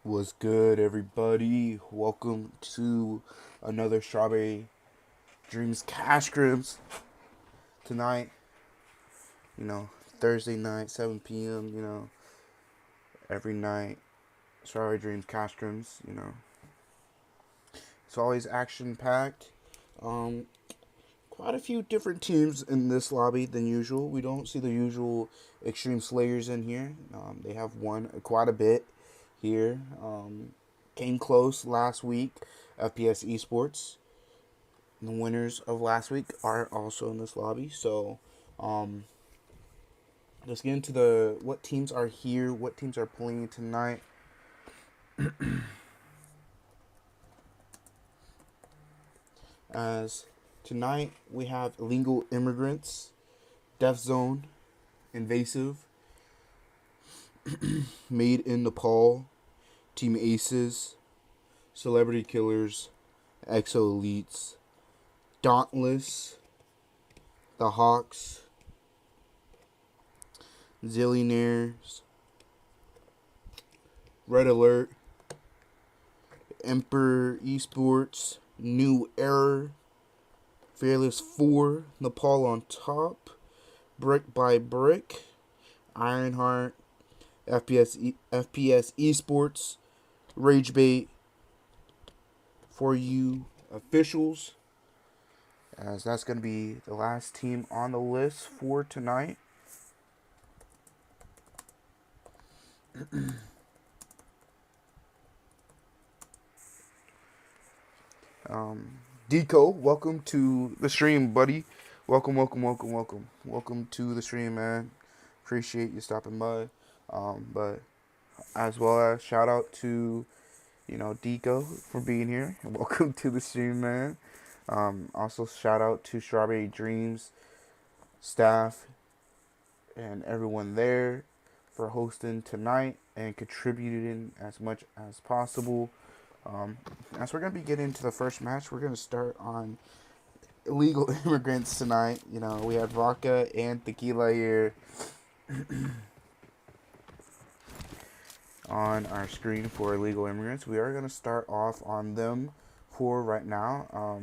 What's good, everybody? Welcome to another Strawberry Dreams Cash Scrims tonight. You know, Thursday night, 7 p.m. Every night, Strawberry Dreams Cash Scrims. It's always action packed. Um, Quite a few different teams in this lobby than usual. We don't see the usual Extreme Slayers in here. They have won quite a bit here. Came close last week. FPS Esports. The winners of last week are also in this lobby. So, let's get into what teams are here, what teams are playing tonight. As tonight we have illegal immigrants, Death Zone, Invasive, Made in Nepal, Team Aces, Celebrity Killers, Exo Elites, Dauntless, the Hawks, Zillionaires, Red Alert, Emperor Esports, New Error, Fearless 4, Nepal on top, Brick by Brick, Ironheart, FPS Esports, Ragebait, For You Officials, as that's going to be the last team on the list for tonight. Deco, welcome to the stream, buddy. Welcome to the stream, man. Appreciate you stopping by. But as well as shout out to, Deco for being here. Welcome to the stream, man. Also shout out to Strawberry Dreams staff and everyone there for hosting tonight and contributing as much as possible. As we're going to be getting into the first match, we're going to start on illegal immigrants tonight. We have vodka and tequila here on our screen for illegal immigrants. We are going to start off on them for right now.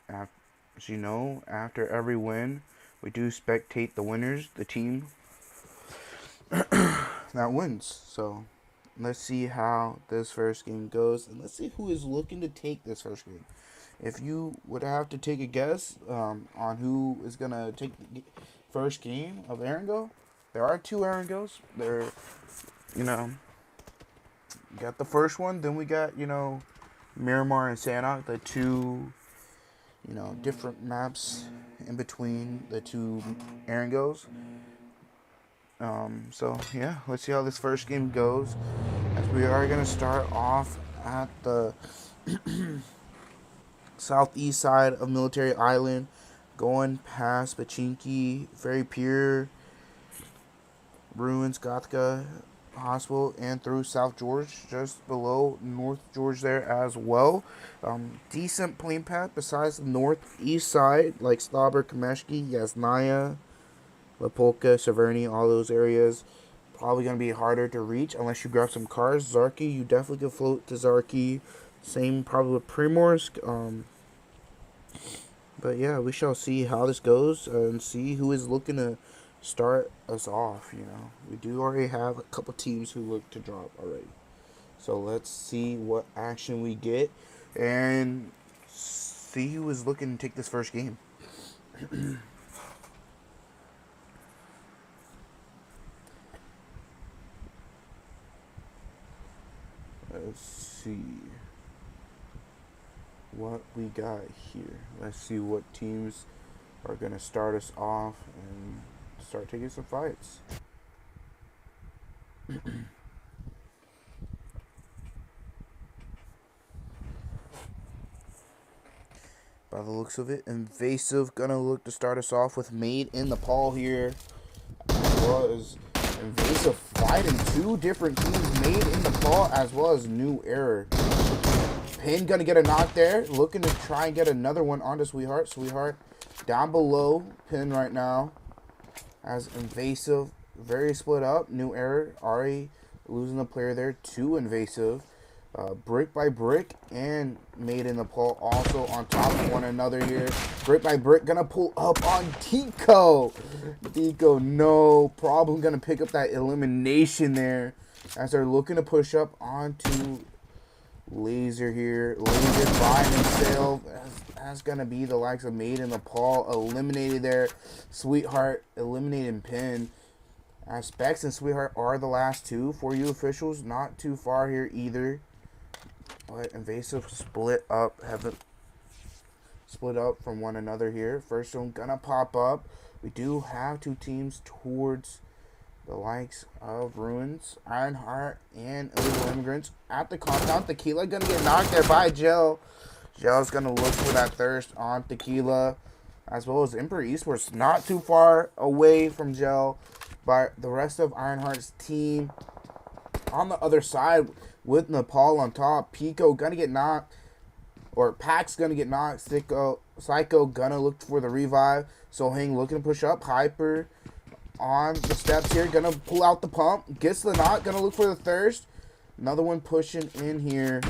As you know, after every win, we do spectate the winners, the team that wins. So let's see how this first game goes, and let's see who is looking to take this first game. If you would have to take a guess on who is going to take the first game of Erangel, there are two Erangels. They're, got the first one, then we got, Miramar and Santa, the two, different maps in between the two Erangels. So yeah, let's see how this first game goes. As we are going to start off at the southeast side of Military Island, going past Pachinki, Very Pure, Ruins, Gothica Hospital, and through South George, just below North George there as well. Decent plane path besides the northeast side, like Slobber, Kameshki, Yasnaya, La Polka, Severny, all those areas. Probably going to be harder to reach unless you grab some cars. Zarki, you definitely can float to Zarki. Same probably with Primorsk. But yeah, we shall see how this goes and see who is looking to start us off. We do already have a couple teams who look to drop already. So let's see what action we get and see who is looking to take this first game. Let's see what we got here. Let's see what teams are going to start us off and start taking some fights. By the looks of it, Invasive gonna look to start us off with Made in Nepal here. As well as Invasive fighting two different teams, Made in Nepal as well as New Error. Pin gonna get a knock there, looking to try and get another one onto Sweetheart. Sweetheart down below Pin right now. As Invasive very split up. New Error, Ari losing a player there to Invasive. Brick by brick and Made in Nepal also on top of one another here. Brick by brick gonna pull up on Tico. Tico, no problem, gonna pick up that elimination there as they're looking to push up onto Laser here. Laser by himself. That's gonna be the likes of Made in Nepal eliminated there. Sweetheart eliminated Pin. Specs and Sweetheart are the last two for you officials. Not too far here either. But Invasive split up, haven't split up from one another here. First one gonna pop up. We do have two teams towards the likes of Ruins, Ironheart, and Illegal Immigrants at the compound. Tequila gonna get knocked there by Gel. Gel's gonna look for that thirst on Tequila, as well as Emperor Esports not too far away from Gel. But the rest of Ironheart's team on the other side with Nepal on top. Pico gonna get knocked, or Pack's gonna get knocked. Psycho gonna look for the revive. Sohang looking to push up. Hyper on the steps here, gonna pull out the pump. Gets the knock, gonna look for the thirst. Another one pushing in here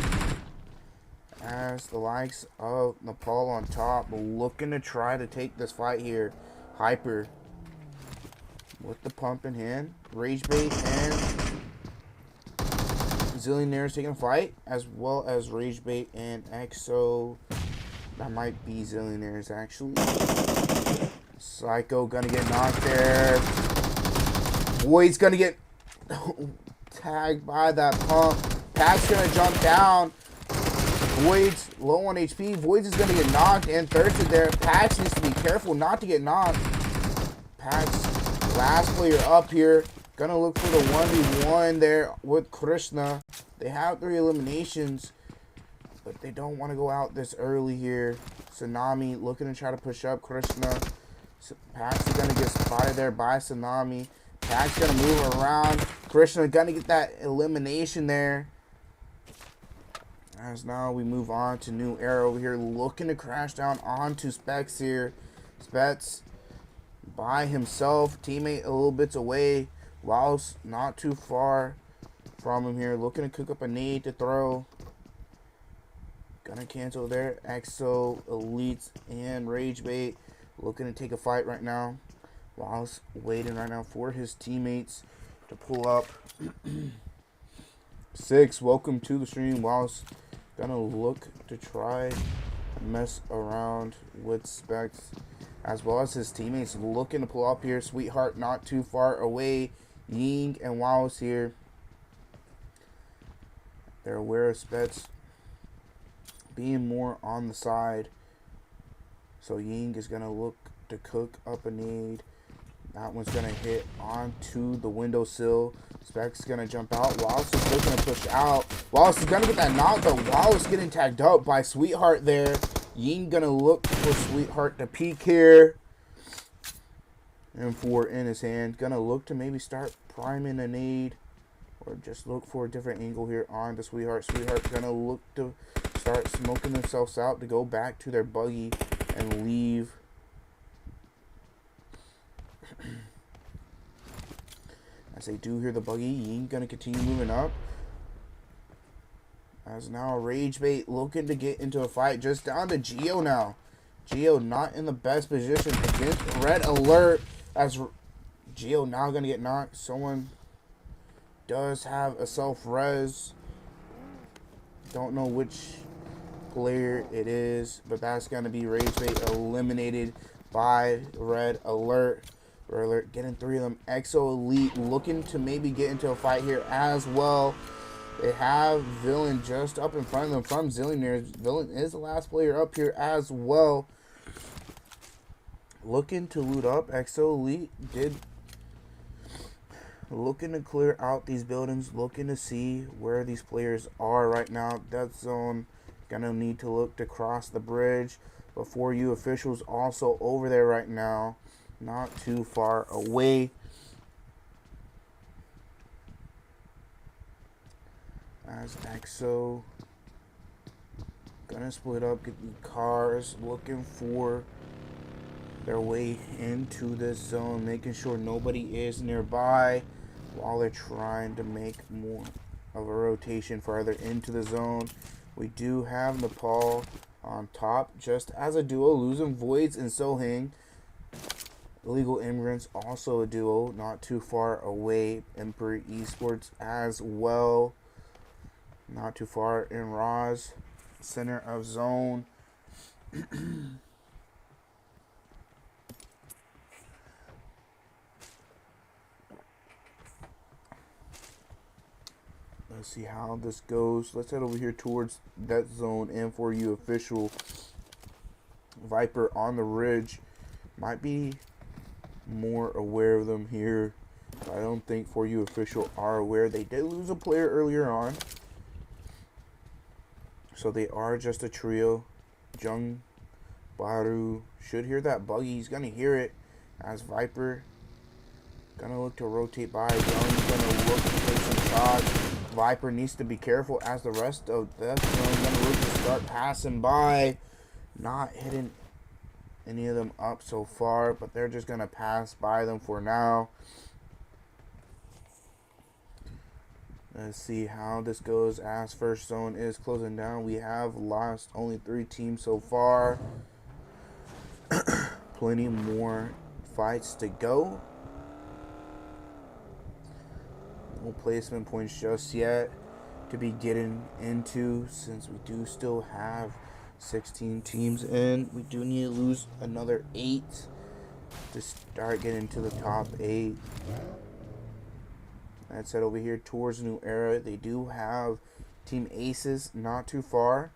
as the likes of Nepal on top looking to try to take this fight here. Hyper with the pump in hand. Ragebait and Zillionaires taking a fight, as well as Ragebait and EXO. That might be Zillionaires actually. Psycho gonna get knocked there. Void's gonna get tagged by that pump. Pack's gonna jump down. Void's low on HP. Void's is gonna get knocked and thirsted there. Pax needs to be careful not to get knocked. Pax, last player up here. Gonna look for the 1v1 there with Krishna. They have 3 eliminations, but they don't want to go out this early here. Tsunami looking to try to push up Krishna. Pax is gonna get spotted there by Tsunami. Pax gonna move around. Krishna gonna get that elimination there. As now we move on to New Era over here, looking to crash down onto Specs here. Specs by himself, teammate a little bits away, whilst not too far from him here. Looking to cook up a nade to throw. Gonna cancel there. EXO, Elites, and Ragebait looking to take a fight right now, whilst waiting right now for his teammates to pull up. 6, welcome to the stream. Whilst gonna look to try mess around with Specs, as well as his teammates looking to pull up here. Sweetheart not too far away. Ying and Wallace here. They're aware of Specs being more on the side. So Ying is gonna look to cook up a nade. That one's gonna hit onto the windowsill. Specs gonna jump out. Wallace is looking to push out. Wallace is gonna get that knock, but Wallace getting tagged up by Sweetheart there. Ying gonna look for Sweetheart to peek here. And 4 in his hand. Gonna look to maybe start priming a nade, or just look for a different angle here on the Sweetheart. Sweetheart gonna look to start smoking themselves out to go back to their buggy and leave. As they do hear the buggy, Ying gonna continue moving up. As now Ragebait looking to get into a fight, just down to Geo now. Geo not in the best position against Red Alert, as Geo now gonna get knocked. Someone does have a self-res. Don't know which player it is, but that's gonna be Ragebait eliminated by Red Alert. Red Alert getting 3 of them. EXO Elite looking to maybe get into a fight here as well. They have Villain just up in front of them from Zillionaires. Villain is the last player up here as well. Looking to loot up. EXO Elite did looking to clear out these buildings. Looking to see where these players are right now. Death Zone gonna need to look to cross the bridge. But for you officials also over there right now. Not too far away. As EXO gonna split up, get the cars, looking for their way into this zone, making sure nobody is nearby. while they're trying to make more of a rotation farther into the zone. We do have Nepal on top, just as a duo, losing Voids and Sohang. Illegal Immigrants, also a duo, not too far away. Fps Esports as well, not too far in Roz, center of zone. Let's see how this goes. Let's head over here towards that zone. And for you official, Viper on the ridge. Might be more aware of them here. I don't think for you official are aware. They did lose a player earlier on, so they are just a trio. Jung Baru should hear that buggy. He's gonna hear it as Viper gonna look to rotate by. Jung's gonna look to take some shots. Viper needs to be careful as the rest of Death Zone gonna look to start passing by. Not hitting any of them up so far, but they're just gonna pass by them for now. Let's see how this goes as first zone is closing down. We have lost only 3 teams so far. Plenty more fights to go. No placement points just yet to be getting into, since we do still have 16 teams in. We do need to lose another 8 to start getting into the top 8. That said, over here towards New Era, they do have Team Aces not too far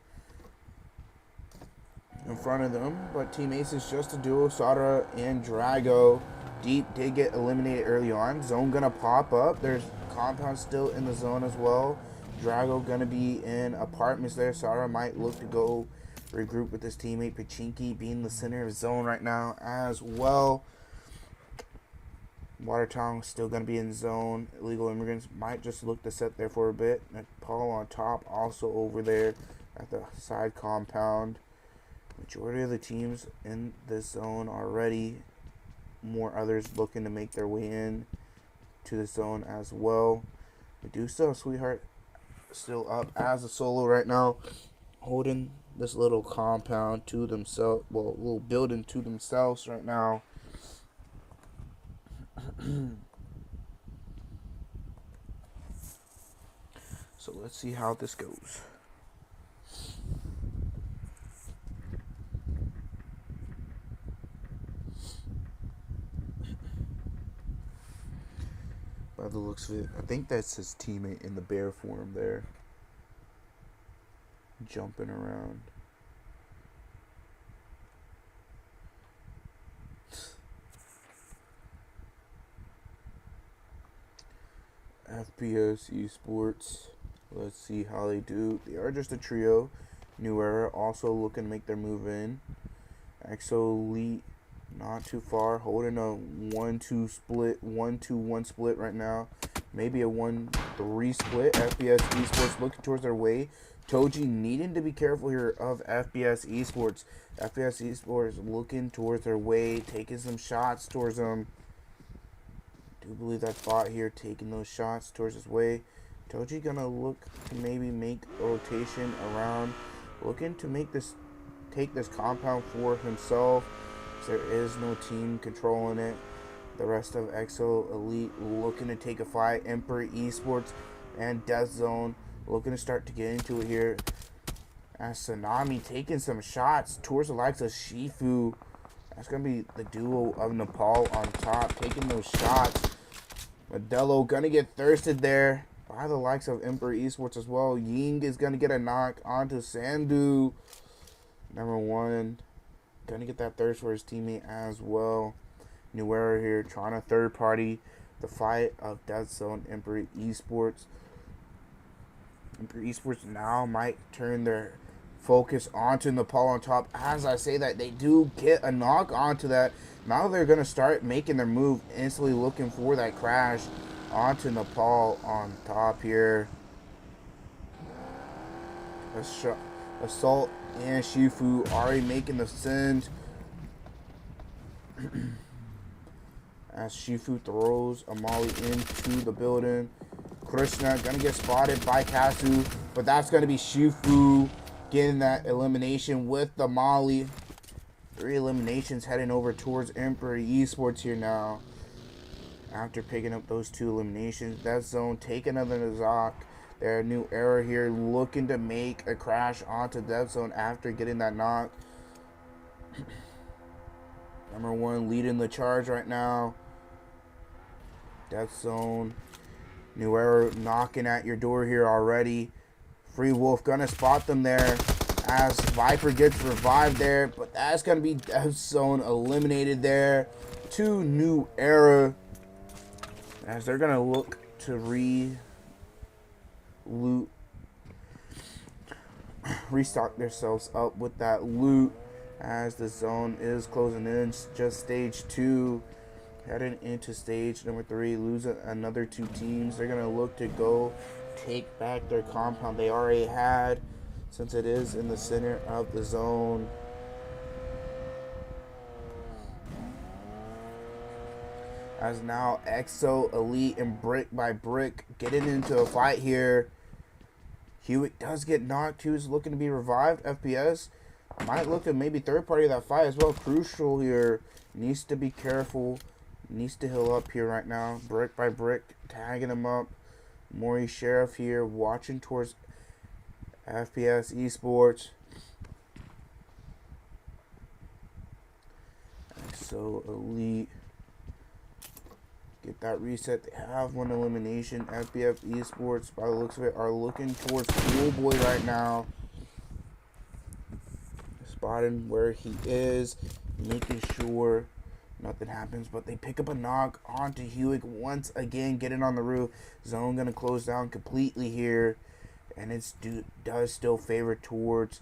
in front of them, but Team Aces just a duo. Sadra and Drago. Deep did get eliminated early on. Zone gonna pop up. There's Compound still in the zone as well. Drago gonna be in apartments there. Sadra might look to go regroup with his teammate. Pachinki being the center of zone right now as well. Watertown still going to be in zone. Illegal Immigrants might just look to set there for a bit. Nepal on top, also over there at the side compound. Majority of the teams in this zone already. More others looking to make their way in to the zone as well. We do still have Sweetheart still up as a solo right now, holding this little compound to themselves. Well, a little building to themselves right now. So let's see how this goes. By the looks of it, I think that's his teammate in the bear form there, jumping around. Fps Esports. Let's see how they do. They are just a trio. New Era also looking to make their move in. Exo Elite not too far, holding a 1-2 split, 1-2-1 split right now. Maybe a 1-3 split. Fps Esports looking towards their way. Toji needing to be careful here of Fps Esports. Fps Esports looking towards their way, taking some shots towards them. I do believe that bot here taking those shots towards his way. Toji gonna look to maybe make a rotation around, looking to make this, take this compound for himself. There is no team controlling it. The rest of Exo Elite looking to take a fight. Emperor Esports and Death Zone looking to start to get into it here. As Tsunami taking some shots towards the likes of Shifu. That's going to be the duo of Nepal on top, taking those shots. Modelo going to get thirsted there by the likes of Emperor Esports as well. Ying is going to get a knock onto Sandu. Number 1. Going to get that thirst for his teammate as well. New Era here trying to third party the fight of Death Zone Emperor Esports. Emperor Esports now might turn their focus onto Nepal on top. As I say that, they do get a knock onto that. Now they're going to start making their move, instantly looking for that crash onto Nepal on top here. Assault and Shifu already making the send. as Shifu throws a molly into the building. Krishna gonna get spotted by Kasu, but that's gonna be Shifu getting that elimination with the molly. 3 eliminations heading over towards Emperor Esports here now. After picking up those 2 eliminations, that zone taking another Nazak. Their new era here looking to make a crash onto that zone after getting that knock. Number 1 leading the charge right now. Death Zone. New Era knocking at your door here already. Free Wolf gonna spot them there as Viper gets revived there. But that's gonna be Death Zone eliminated there. To New Era. As they're gonna look to restock themselves up with that loot. As the zone is closing in, just stage 2. Heading into stage number 3, losing another 2 teams. They're going to look to go take back their compound they already had, since it is in the center of the zone. As now EXO, Elite, and Brick by Brick getting into a fight here. Hewitt does get knocked. He was looking to be revived. FPS might look at maybe third party of that fight as well. Crucial here. Needs to be careful. Needs to heal up here right now. Brick by Brick tagging him up. Maury Sheriff here watching towards FPS Esports. So Elite get that reset. They have 1 elimination. FBF Esports, by the looks of it, are looking towards Schoolboy right now. Spotting where he is, making sure nothing happens, but they pick up a knock onto Hewitt once again, getting on the roof. Zone gonna close down completely here, and it does still favor towards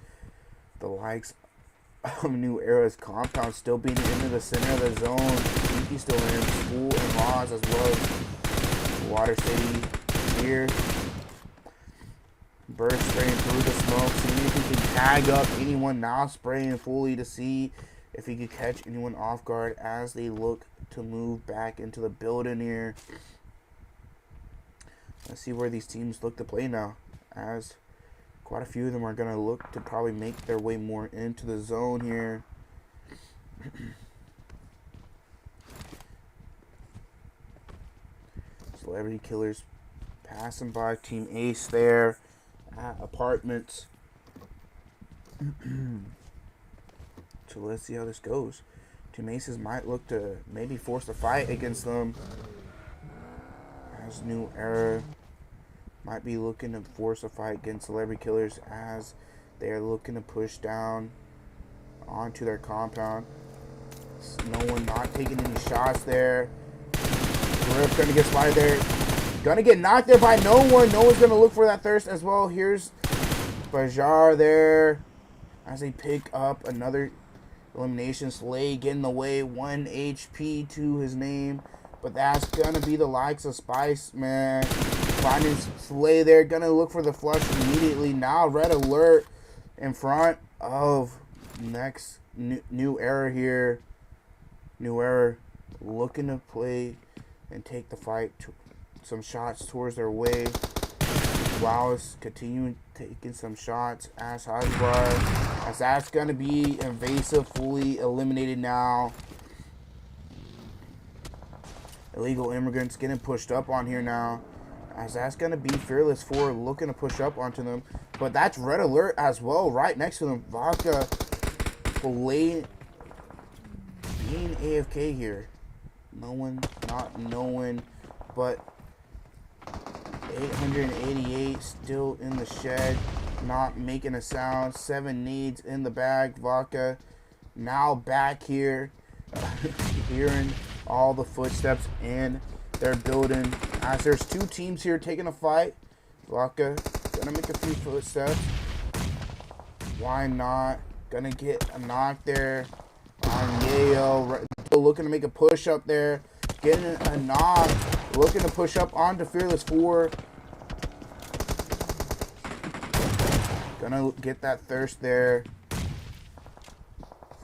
the likes of New Era's compound, still being into the center of the zone. He's still in School and Roz as well as Water City here. Burst spraying through the smoke, seeing if he can tag up anyone, now spraying fully to see if he could catch anyone off guard as they look to move back into the building here. Let's see where these teams look to play now, as quite a few of them are going to look to probably make their way more into the zone here. Celebrity Killers passing by Team Ace there at Apartments. So let's see how this goes. Team Aces might look to maybe force a fight against them, as New Era might be looking to force a fight against Celebrity Killers, as they're looking to push down onto their compound. No one not taking any shots there. Rip gonna get spotted there. Gonna get knocked there by no one. No one's gonna look for that thirst as well. Here's Bajar there as they pick up another elimination. Slay getting away, 1 HP to his name, but that's gonna be the likes of Spice, man. Finding Slay there, gonna look for the flush immediately. Now Red Alert in front of next New Era here. New Era looking to play and take the fight to some shots towards their way. Wallace continuing taking some shots as Hydra, as that's gonna be Invasive fully eliminated now. Illegal Immigrants getting pushed up on here now, as that's gonna be Fearless 4 looking to push up onto them, but that's Red Alert as well right next to them. Vodka being AFK here. No one not knowing, but 888 still in the shed, not making a sound. 7 needs in the bag. Vodka now back here, hearing all the footsteps in their building, as there's 2 teams here taking a fight. Vodka gonna make a few footsteps. Why not? Gonna get a knock there on Yayo. Looking to make a push up there. Getting a knock. Looking to push up onto Fearless 4. Gonna get that thirst there.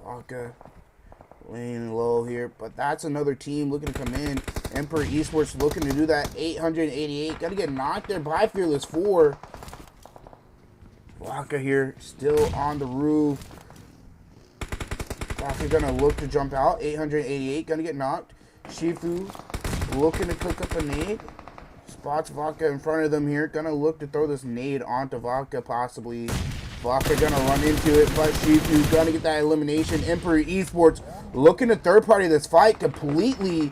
Vodka laying low here, but that's another team looking to come in. Emperor Esports looking to do that. 888. Got to get knocked there by Fearless 4. Waka here, still on the roof. Waka gonna look to jump out. 888. Gonna get knocked. Shifu looking to cook up a nade. Spots Vodka in front of them here. Gonna look to throw this nade onto Vodka possibly. Vodka gonna run into it, but Shifu gonna get that elimination. Emperor Esports looking to third party this fight completely.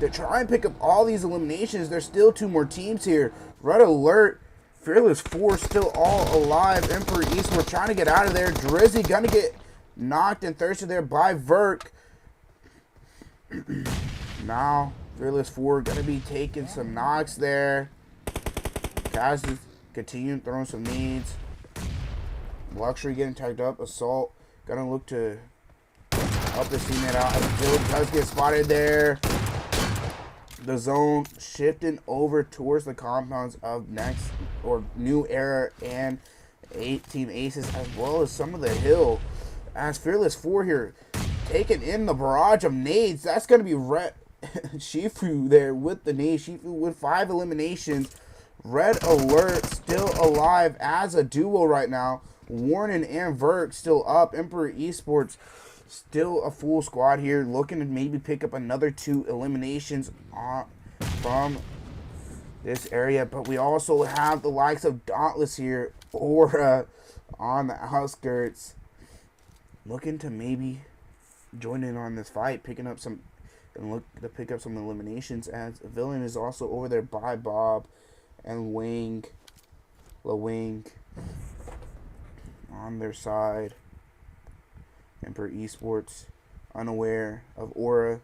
To try and pick up all these eliminations. There's still 2 more teams here. Red Alert, Fearless 4 still all alive. Emperor Esports trying to get out of there. Drizzy gonna get knocked and thirsted there by Verk. Now, Fearless 4 gonna be taking some knocks there. Kaz is continuing throwing some nades. Luxury getting tagged up. Assault gonna look to help this teammate out. Zill does get spotted there. The zone shifting over towards the compounds of New Era and Team Aces, as well as some of the hill. As Fearless 4 here taking in the barrage of nades. That's going to be Red Shifu there with the nade. Shifu with 5 eliminations. Red Alert still alive as a duo right now. Warren and Verk still up. Emperor Esports still a full squad here, looking to maybe pick up another 2 eliminations from this area. But we also have the likes of Dauntless here, Aura on the outskirts, looking to maybe join in on this fight, picking up some and look to pick up some eliminations. As Villain is also over there by Bob and Lawing on their side. Emperor Esports unaware of Aura,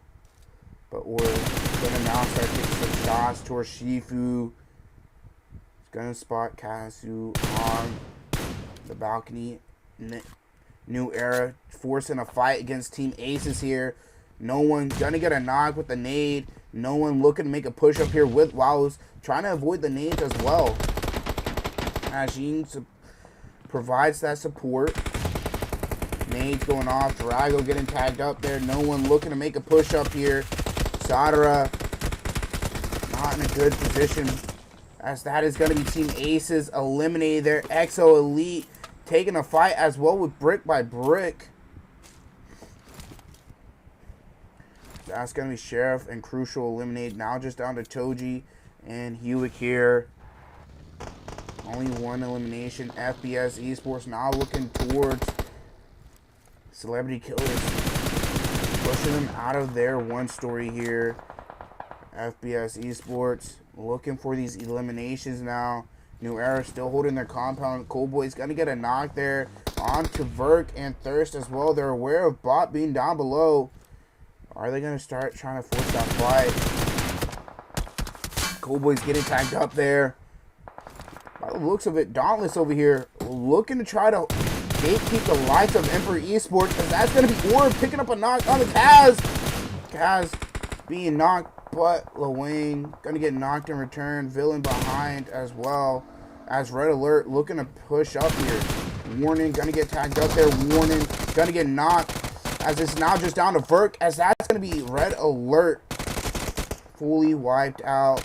but Aura's gonna now start taking some shots towards Shifu. He's gonna spot Kazu on the balcony. New Era forcing a fight against Team Aces here. No one gonna get a knock with the nade. No one looking to make a push up here with Wows, trying to avoid the nades as well. Ajin provides that support. Nades going off. Drago getting tagged up there. No one looking to make a push up here. Sadara not in a good position, as that is going to be Team Aces eliminated there. Exo Elite taking a fight as well with Brick by Brick. That's going to be Sheriff and Crucial eliminated. Now just down to Toji and Hewick here. Only 1 elimination. FPS Esports now looking towards Celebrity Killers, pushing them out of their 1 story here. FPS Esports looking for these eliminations now. New Era still holding their compound. Cold Boy's gonna get a knock there onto Verk and Thirst as well. They're aware of Bot being down below. Are they gonna start trying to force that fight? Cold Boy's getting tagged up there. By the looks of it, Dauntless over here looking to try to gatekeep the lights of Emperor Esports, as that's going to be Orb picking up a knock on the Kaz. Kaz being knocked, but Lawing going to get knocked in return. Villain behind as well, as Red Alert looking to push up here. Warning going to get tagged up there. Warning going to get knocked, as it's now just down to Verk, as that's going to be Red Alert fully wiped out.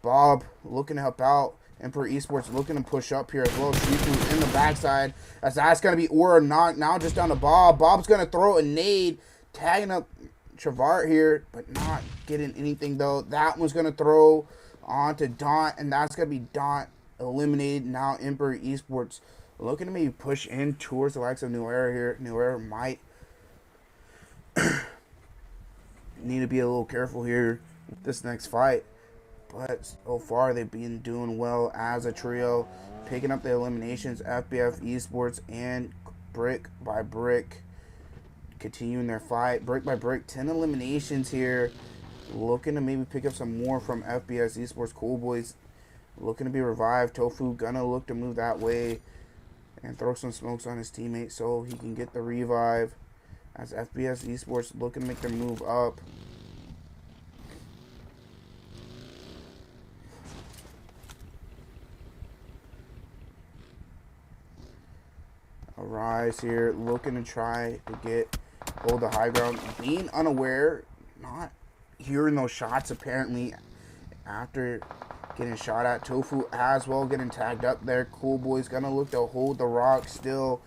Bob looking to help out. Emperor Esports looking to push up here as well. Shifu in the backside, as that's going to be Aura knocked. Now just down to Bob. Bob's going to throw a nade, tagging up Travart here, but not getting anything though. That one's going to throw onto Daunt, and that's going to be Daunt eliminated. Now Emperor Esports looking to maybe push in towards the likes of New Era here. New Era might need to be a little careful here with this next fight. But so far, they've been doing well as a trio, picking up the eliminations. FBF Esports and Brick by Brick continuing their fight. Brick by Brick, 10 eliminations here. Looking to maybe pick up some more from FBS Esports. Cool Boys looking to be revived. Tofu gonna look to move that way and throw some smokes on his teammate so he can get the revive. As FBS Esports looking to make their move up. Arise here, looking to try to get hold the high ground, being unaware, not hearing those shots apparently after getting shot at. Tofu as well getting tagged up there. Cool Boy's gonna look to hold the rock still.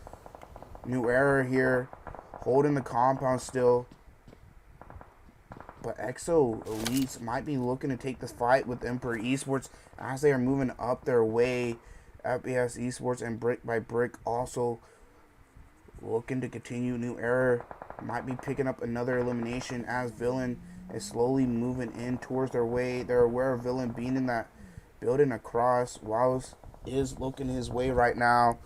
New Era here, holding the compound still. But Exo Elites might be looking to take this fight with Emperor Esports as they are moving up their way. Fps Esports and Brick by Brick also looking to continue. New Era might be picking up another elimination as Villain is slowly moving in towards their way. They're aware of Villain being in that building across. Wallace is looking his way right now.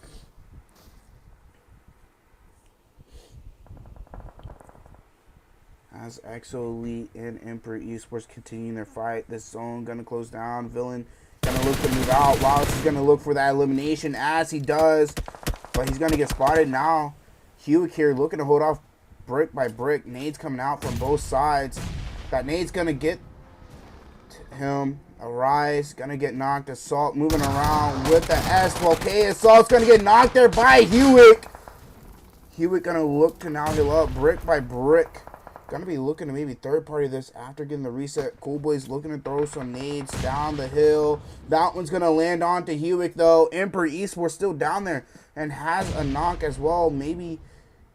As Exo Elite and Emperor Esports continuing their fight. This zone gonna close down. Villain gonna look to move out. Wallace is gonna look for that elimination as he does. But he's gonna get spotted now. Hewitt here looking to hold off Brick by Brick. Nades coming out from both sides. That nade's gonna get him. Arise gonna get knocked. Assault moving around with the S12K. Assault's gonna get knocked there by Hewitt. Hewitt gonna look to now heal up. Brick by Brick gonna be looking to maybe third party this after getting the reset. Cool Boy's looking to throw some nades down the hill. That one's gonna land onto Hewitt though. Emperor Esports still down there and has a knock as well. Maybe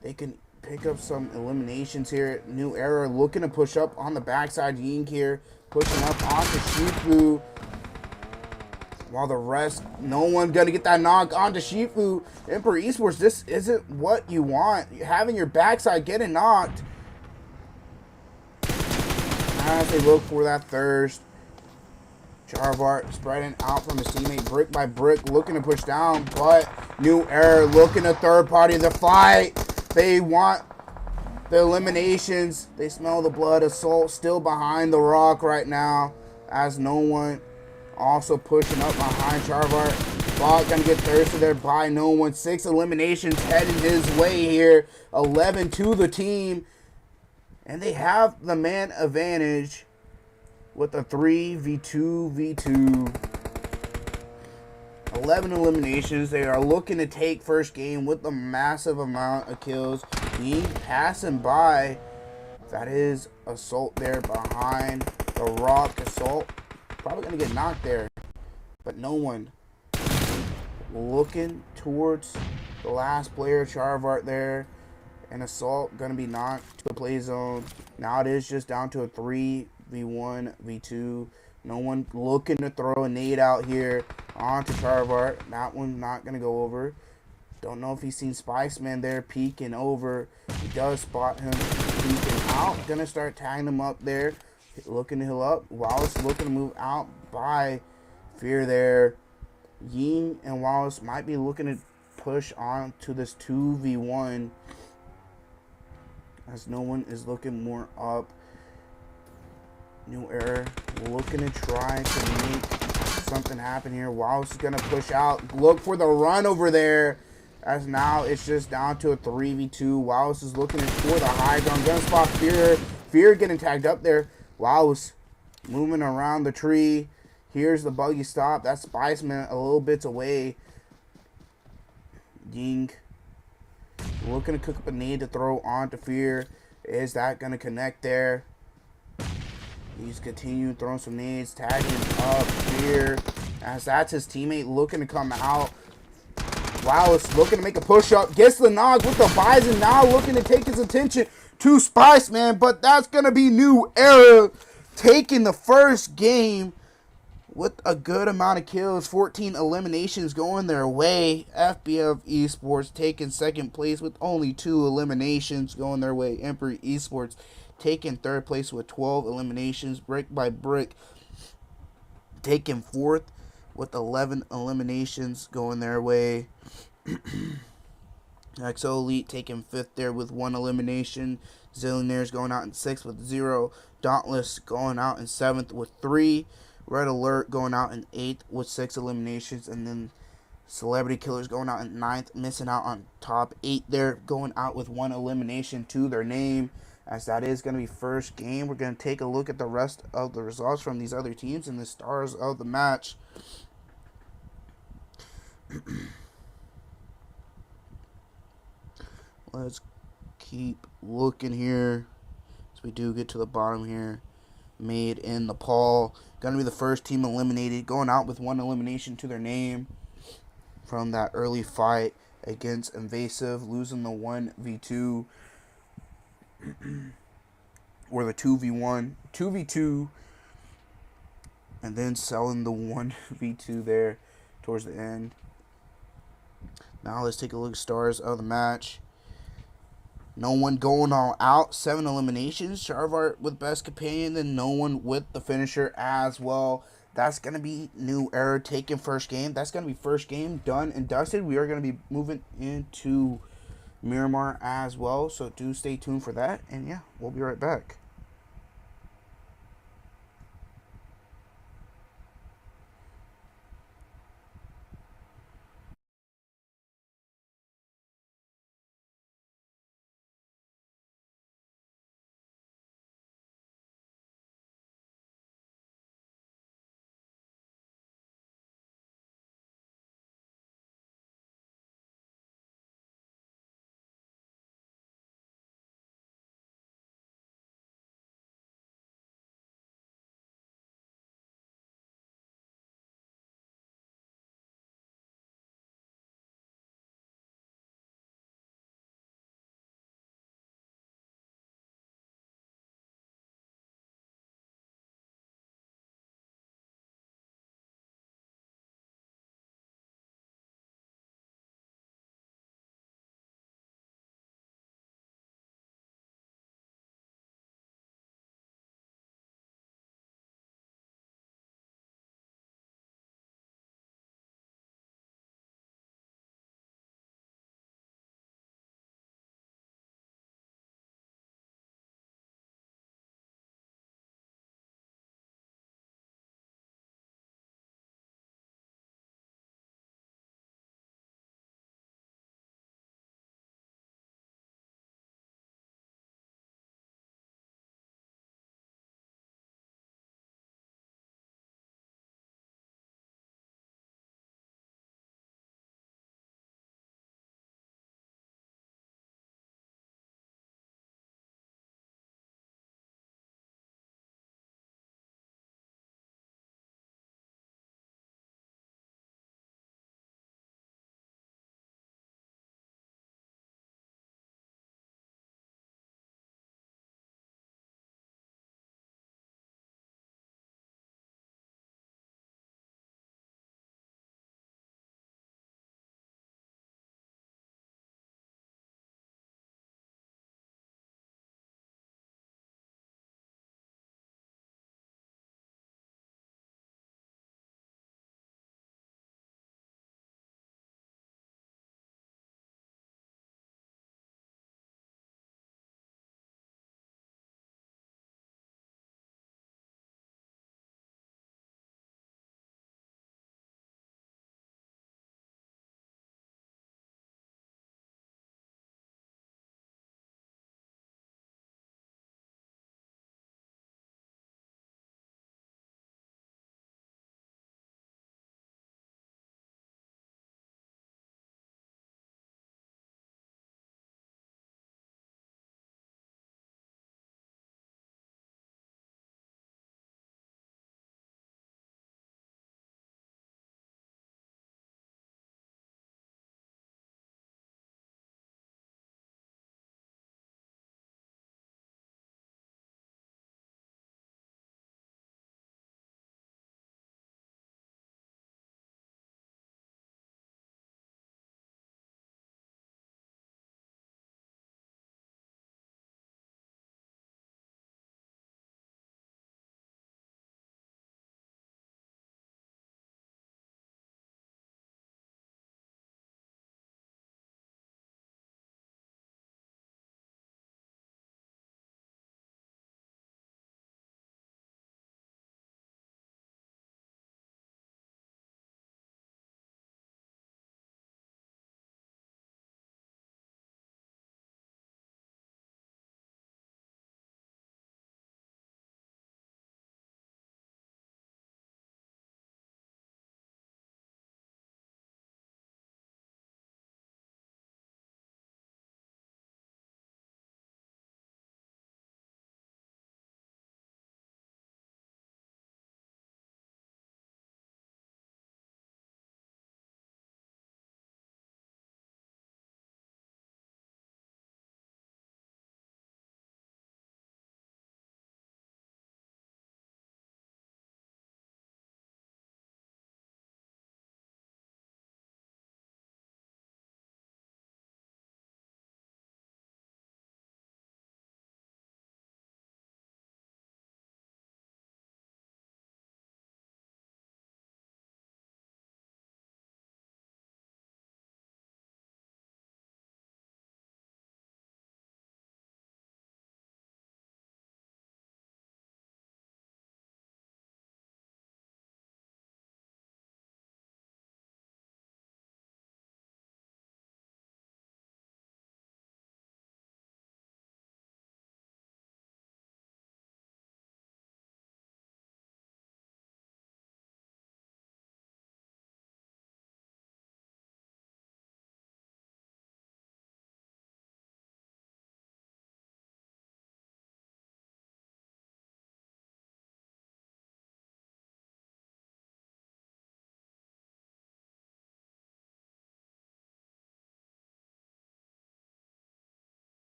they can pick up some eliminations here. New Era looking to push up on the backside. Ying here pushing up onto Shifu. While the rest, no one gonna get that knock onto Shifu. Emperor Esports, this isn't what you want. Having your backside getting knocked. As they look for that thirst. Charvart spreading out from his teammate. Brick by Brick looking to push down, but New Era looking to third party the fight. They want the eliminations. They smell the blood. Assault still behind the rock right now as no one also pushing up behind Charvart. Bot gonna get thirsted there by no one. 6 eliminations heading his way here. 11 to the team. And they have the man advantage with a 3v2v2. 11 eliminations. They are looking to take first game with a massive amount of kills. He passing by. That is Assault there behind the rock. Assault probably going to get knocked there. But no one looking towards the last player. Charvart there. And Assault going to be knocked to the play zone. Now it is just down to a 3v1v2. No one looking to throw a nade out here onto Charvart. That one's not going to go over. Don't know if he's seen Spiceman there peeking over. He does spot him peeking out. Going to start tagging him up there. Looking to heal up. Wallace looking to move out by Fear there. Ying and Wallace might be looking to push on to this 2v1. As no one is looking more up. New Era looking to try to make something happen here. Wallace is going to push out. Look for the run over there. As now it's just down to a 3v2. Wallace is looking for the high ground. Going to spot Fear. Fear getting tagged up there. Wallace moving around the tree. Here's the buggy stop. That's Spiceman a little bit away. Ying looking to cook up a nade to throw onto Fear. Is that going to connect there? He's continuing throwing some nades, tagging up Fear. As that's his teammate looking to come out. Wallace looking to make a push-up. Gets the knock with the Bison. Now looking to take his attention to Spiceman. But that's going to be New Era taking the first game with a good amount of kills. 14 eliminations going their way. FBF Esports taking second place with only 2 eliminations going their way. Emperor Esports taking third place with 12 eliminations. Brick by Brick taking fourth with 11 eliminations going their way. XO Elite taking fifth there with 1 elimination. Zillionaires going out in 6th with 0. Dauntless going out in 7th with 3. Red Alert going out in 8th with 6 eliminations. And then Celebrity Killers going out in 9th, missing out on top 8 there, going out with 1 elimination to their name. As that is going to be first game. We're going to take a look at the rest of the results from these other teams and the stars of the match. Let's keep looking here as we do get to the bottom here. Made in Nepal. Gonna be the first team eliminated, going out with 1 elimination to their name from that early fight against Invasive, losing the 1v2 or the 2v2, and then selling the 1v2 there towards the end. Now let's take a look at stars of the match. No one going all out. 7 eliminations. Charvart with best companion, and no one with the finisher as well. That's going to be new era taking first game. That's going to be first game done and dusted. We are going to be moving into Miramar as well. So do stay tuned for that. And yeah, we'll be right back.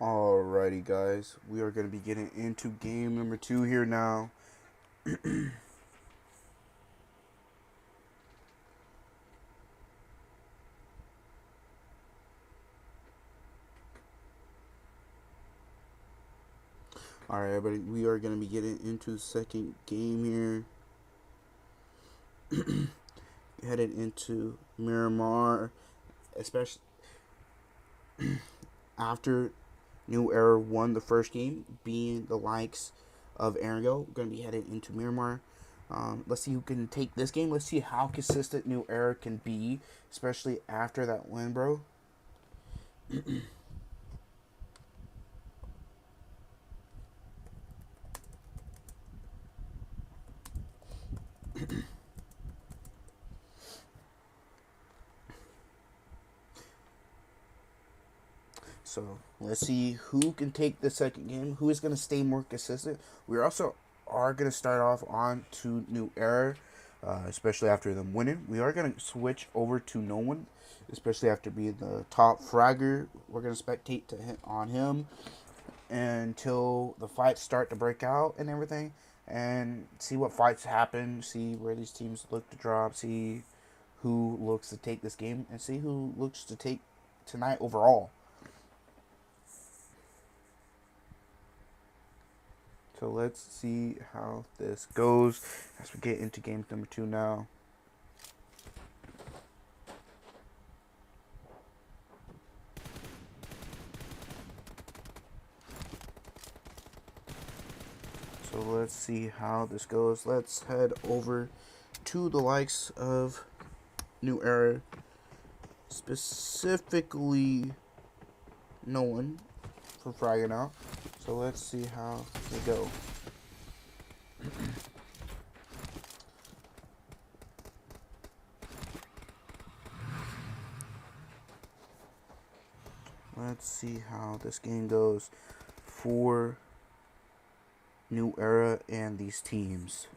Alrighty, guys, we are going to be getting into game number 2 here now. Alright, everybody, we are going to be getting into the second game here. Headed into Miramar, especially after New Era won the first game, being the likes of Ergo. We're going to be headed into Miramar. Let's see who can take this game. Let's see how consistent New Era can be, especially after that win, bro. So let's see who can take the second game. Who is going to stay more consistent? We also are going to start off on to New Era, especially after them winning. We are going to switch over to No One, especially after being the top fragger. We're going to spectate to hit on him until the fights start to break out and everything, and see what fights happen, see where these teams look to drop, see who looks to take this game, and see who looks to take tonight overall. So let's see how this goes as we get into game number 2 now. So let's see how this goes. Let's head over to the likes of New Era, specifically No One for fragging out. So let's see how they go. Let's see how this game goes for New Era and these teams.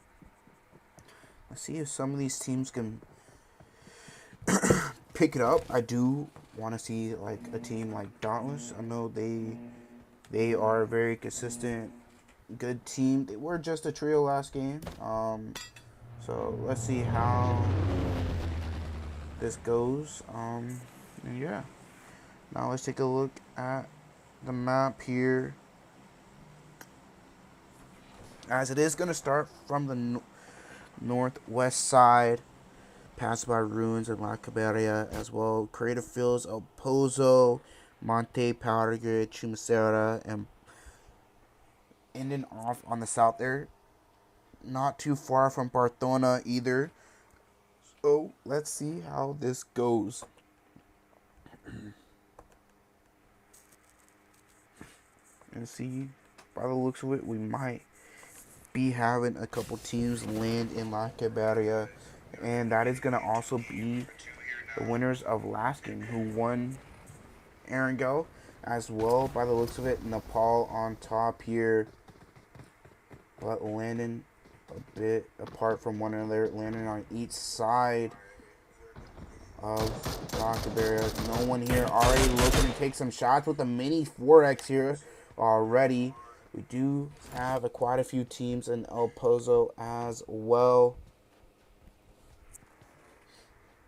Let's see if some of these teams can pick it up. I do want to see like a team like Dauntless. I know they are a very consistent, good team. They were just a trio last game. So let's see how this goes. And yeah. Now let's take a look at the map here, as it is going to start from the northwest side, pass by ruins and La Caberia as well. Creative Fields, El Pozo, Monte, Powder Grid, Chumacera, and ending off on the south there. Not too far from Barthona either. So let's see how this goes. And see, by the looks of it, we might be having a couple teams land in La Caberia, and that is going to also be the winners of last game, who won Ergo as well. By the looks of it, Nepal on top here, but landing a bit apart from one another, landing on each side of La Caberia. No One here already looking to take some shots with the mini 4X here already. We do have quite a few teams in El Pozo as well.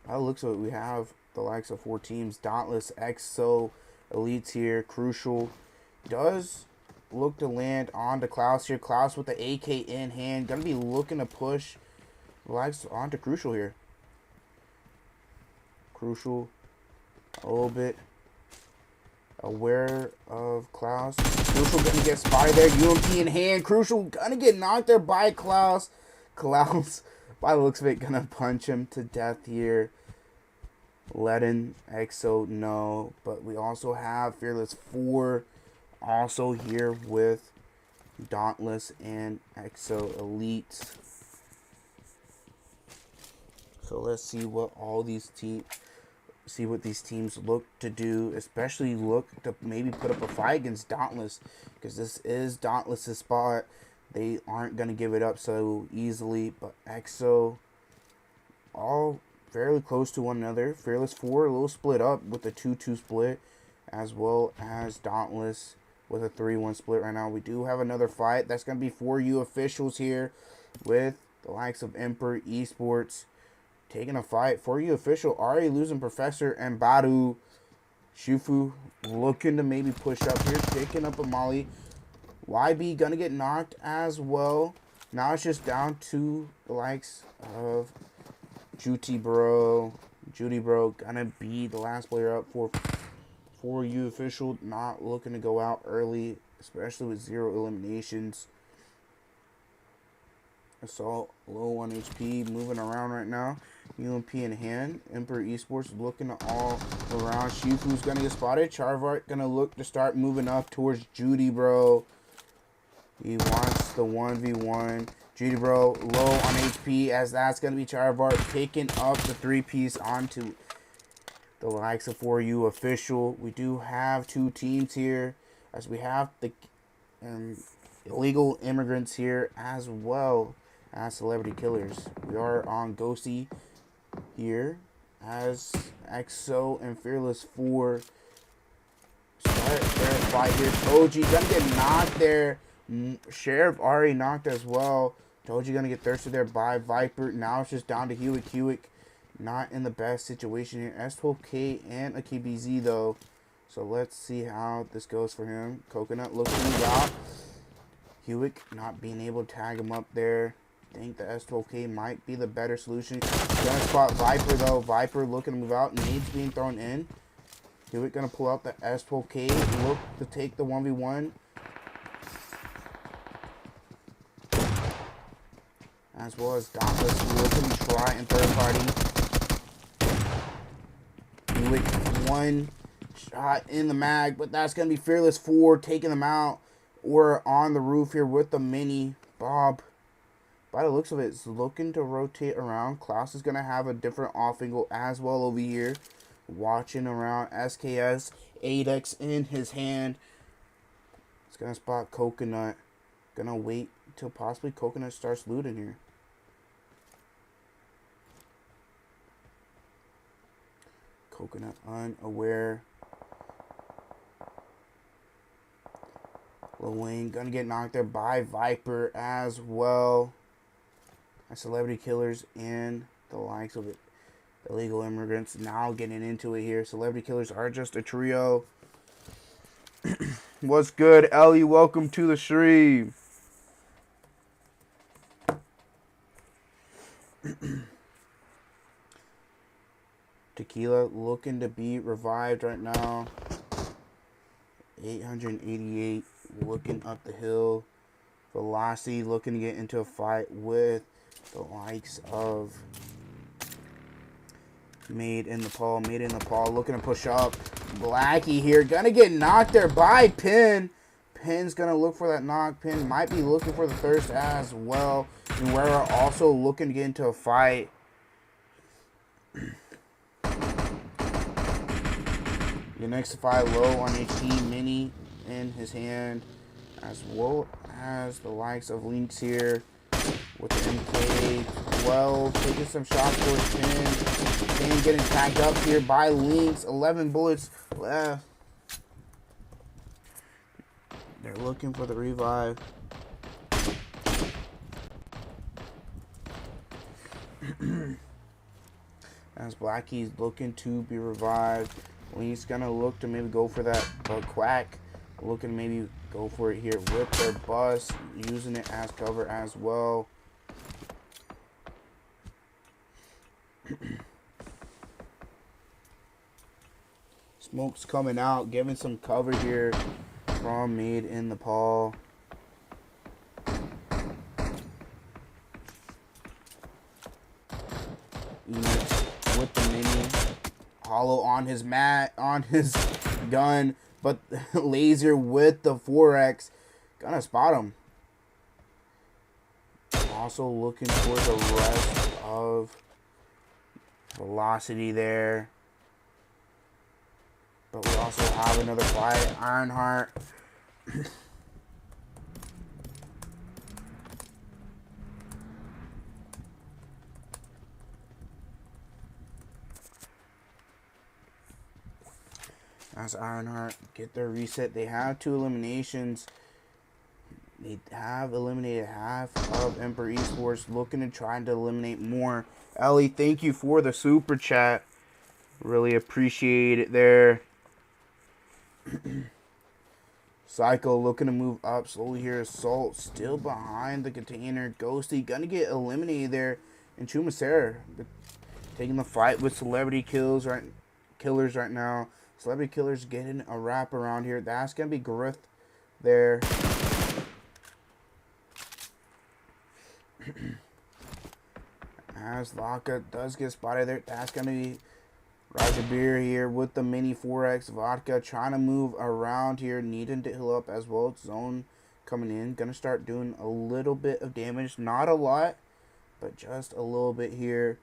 By the looks of it, we have the likes of 4 teams. Dauntless, EXO, Elites here. Crucial does look to land onto Klaus here. Klaus with the AK in hand. Going to be looking to push the likes onto Crucial here. Crucial a little bit aware of Klaus. Crucial gonna get spotted there. UMP in hand. Crucial gonna get knocked there by Klaus. Klaus, by the looks of it, gonna punch him to death here. Letting EXO know. But we also have Fearless 4 also here with Dauntless and EXO Elite. So let's see what all these teams, see what these teams look to do, especially look to maybe put up a fight against Dauntless, because this is Dauntless' spot. They aren't going to give it up so easily, but EXO all fairly close to one another. Fearless 4 a little split up with the 2-2 split, as well as Dauntless with a 3-1 split right now. We do have another fight. That's going to be for you officials here with the likes of Fps Esports taking a fight. For you official, Ari losing Professor and Badu. Shufu looking to maybe push up here, picking up a Molly. YB going to get knocked as well. Now it's just down to the likes of Judy Bro. Judy Bro going to be the last player up for you official. Not looking to go out early, especially with 0 eliminations. Assault low on HP, moving around right now. UMP in hand. Fps Esports looking all around. Shifu's gonna get spotted. Charvart gonna look to start moving up towards Judy Bro. He wants the 1v1. Judy Bro low on HP, as that's gonna be Charvart picking up the 3-piece onto the likes of For You official. We do have 2 teams here, as we have the illegal immigrants here as well as celebrity killers. We are on Ghosty here as EXO and Fearless 4 start their fight here. Toji gonna get knocked there. Sheriff already knocked as well. Toji gonna get thirsted there by Viper. Now it's just down to Hewick. Not in the best situation here. S12K and a KBZ though. So let's see how this goes for him. Coconut looking to move out. Hewick not being able to tag him up there. I think the S12K might be the better solution. Gonna spot Viper though. Viper looking to move out. Needs being thrown in. Hewick gonna pull out the S12K. Look to take the 1v1. As well as Dauntless looking to try and third party. Hewick 1 shot in the mag, but that's gonna be Fearless 4 taking them out. We're on the roof here with the mini. Bob, by the looks of it, is looking to rotate around. Klaus is going to have a different off angle as well over here. Watching around. SKS 8X in his hand. It's going to spot Coconut. Going to wait until possibly Coconut starts looting here. Coconut unaware. Lil Wayne gonna get knocked there by Viper as well. Celebrity killers and the likes of it. Illegal immigrants now getting into it here. Celebrity killers are just a trio. What's good, Ellie? Welcome to the stream. Tequila looking to be revived right now. 888 looking up the hill. Velocity looking to get into a fight with the likes of Made in Nepal looking to push up. Blackie here gonna get knocked there by Pin. Pin's gonna look for that knock. Pin might be looking for the thirst as well. And we're also looking to get into a fight. The next fight low on HP, Mini in his hand, as well as the likes of Lynx here with the MK12 taking some shots towards Pin. Pin getting tagged up here by Lynx. 11 bullets left. They're looking for the revive. As Blackie's looking to be revived. He's gonna look to maybe go for that Quack. Looking to maybe go for it here with their bus. Using it as cover as well. Smoke's coming out, giving some cover here from Made in Nepal. With the mini. Hollow on his gun, but Laser with the 4X gonna spot him. Also looking for the rest of Velocity there, but we also have another fight. Ironheart As Ironheart get their reset. They have 2 eliminations. They have eliminated half of Emperor Esports. Looking to try to eliminate more. Ellie, thank you for the super chat. Really appreciate it there. Psycho looking to move up slowly here. Assault still behind the container. Ghosty gonna get eliminated there. And Chumasera taking the fight with Celebrity Killers right now. Celebrity Killers getting a wrap around here. That's gonna be Griff there. As Vodka does get spotted there. That's gonna be Ragebait here with the mini 4x. Vodka trying to move around here, needing to heal up as well. Zone coming in, gonna start doing a little bit of damage, not a lot, but just a little bit here,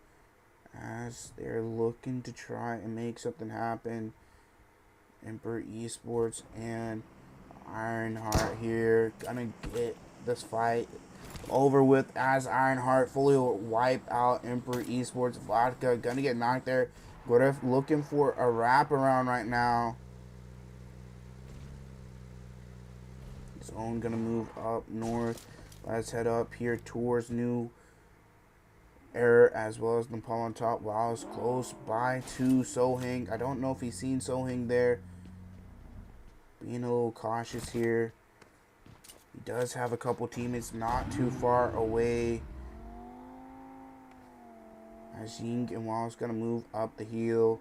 as they're looking to try and make something happen. Emperor Esports and Ironheart here, gonna get this fight over with as Ironheart fully wipe out Emperor Esports. Vodka gonna get knocked there. Griff looking for a wraparound right now. Zone gonna move up north. Let's head up here towards New Era as well as Nepal on top. Wow, it's close by to Sohang. I don't know if he's seen Sohang there. Being a little cautious here. He does have a couple teammates not too far away. As Ying and Wall's gonna move up the hill.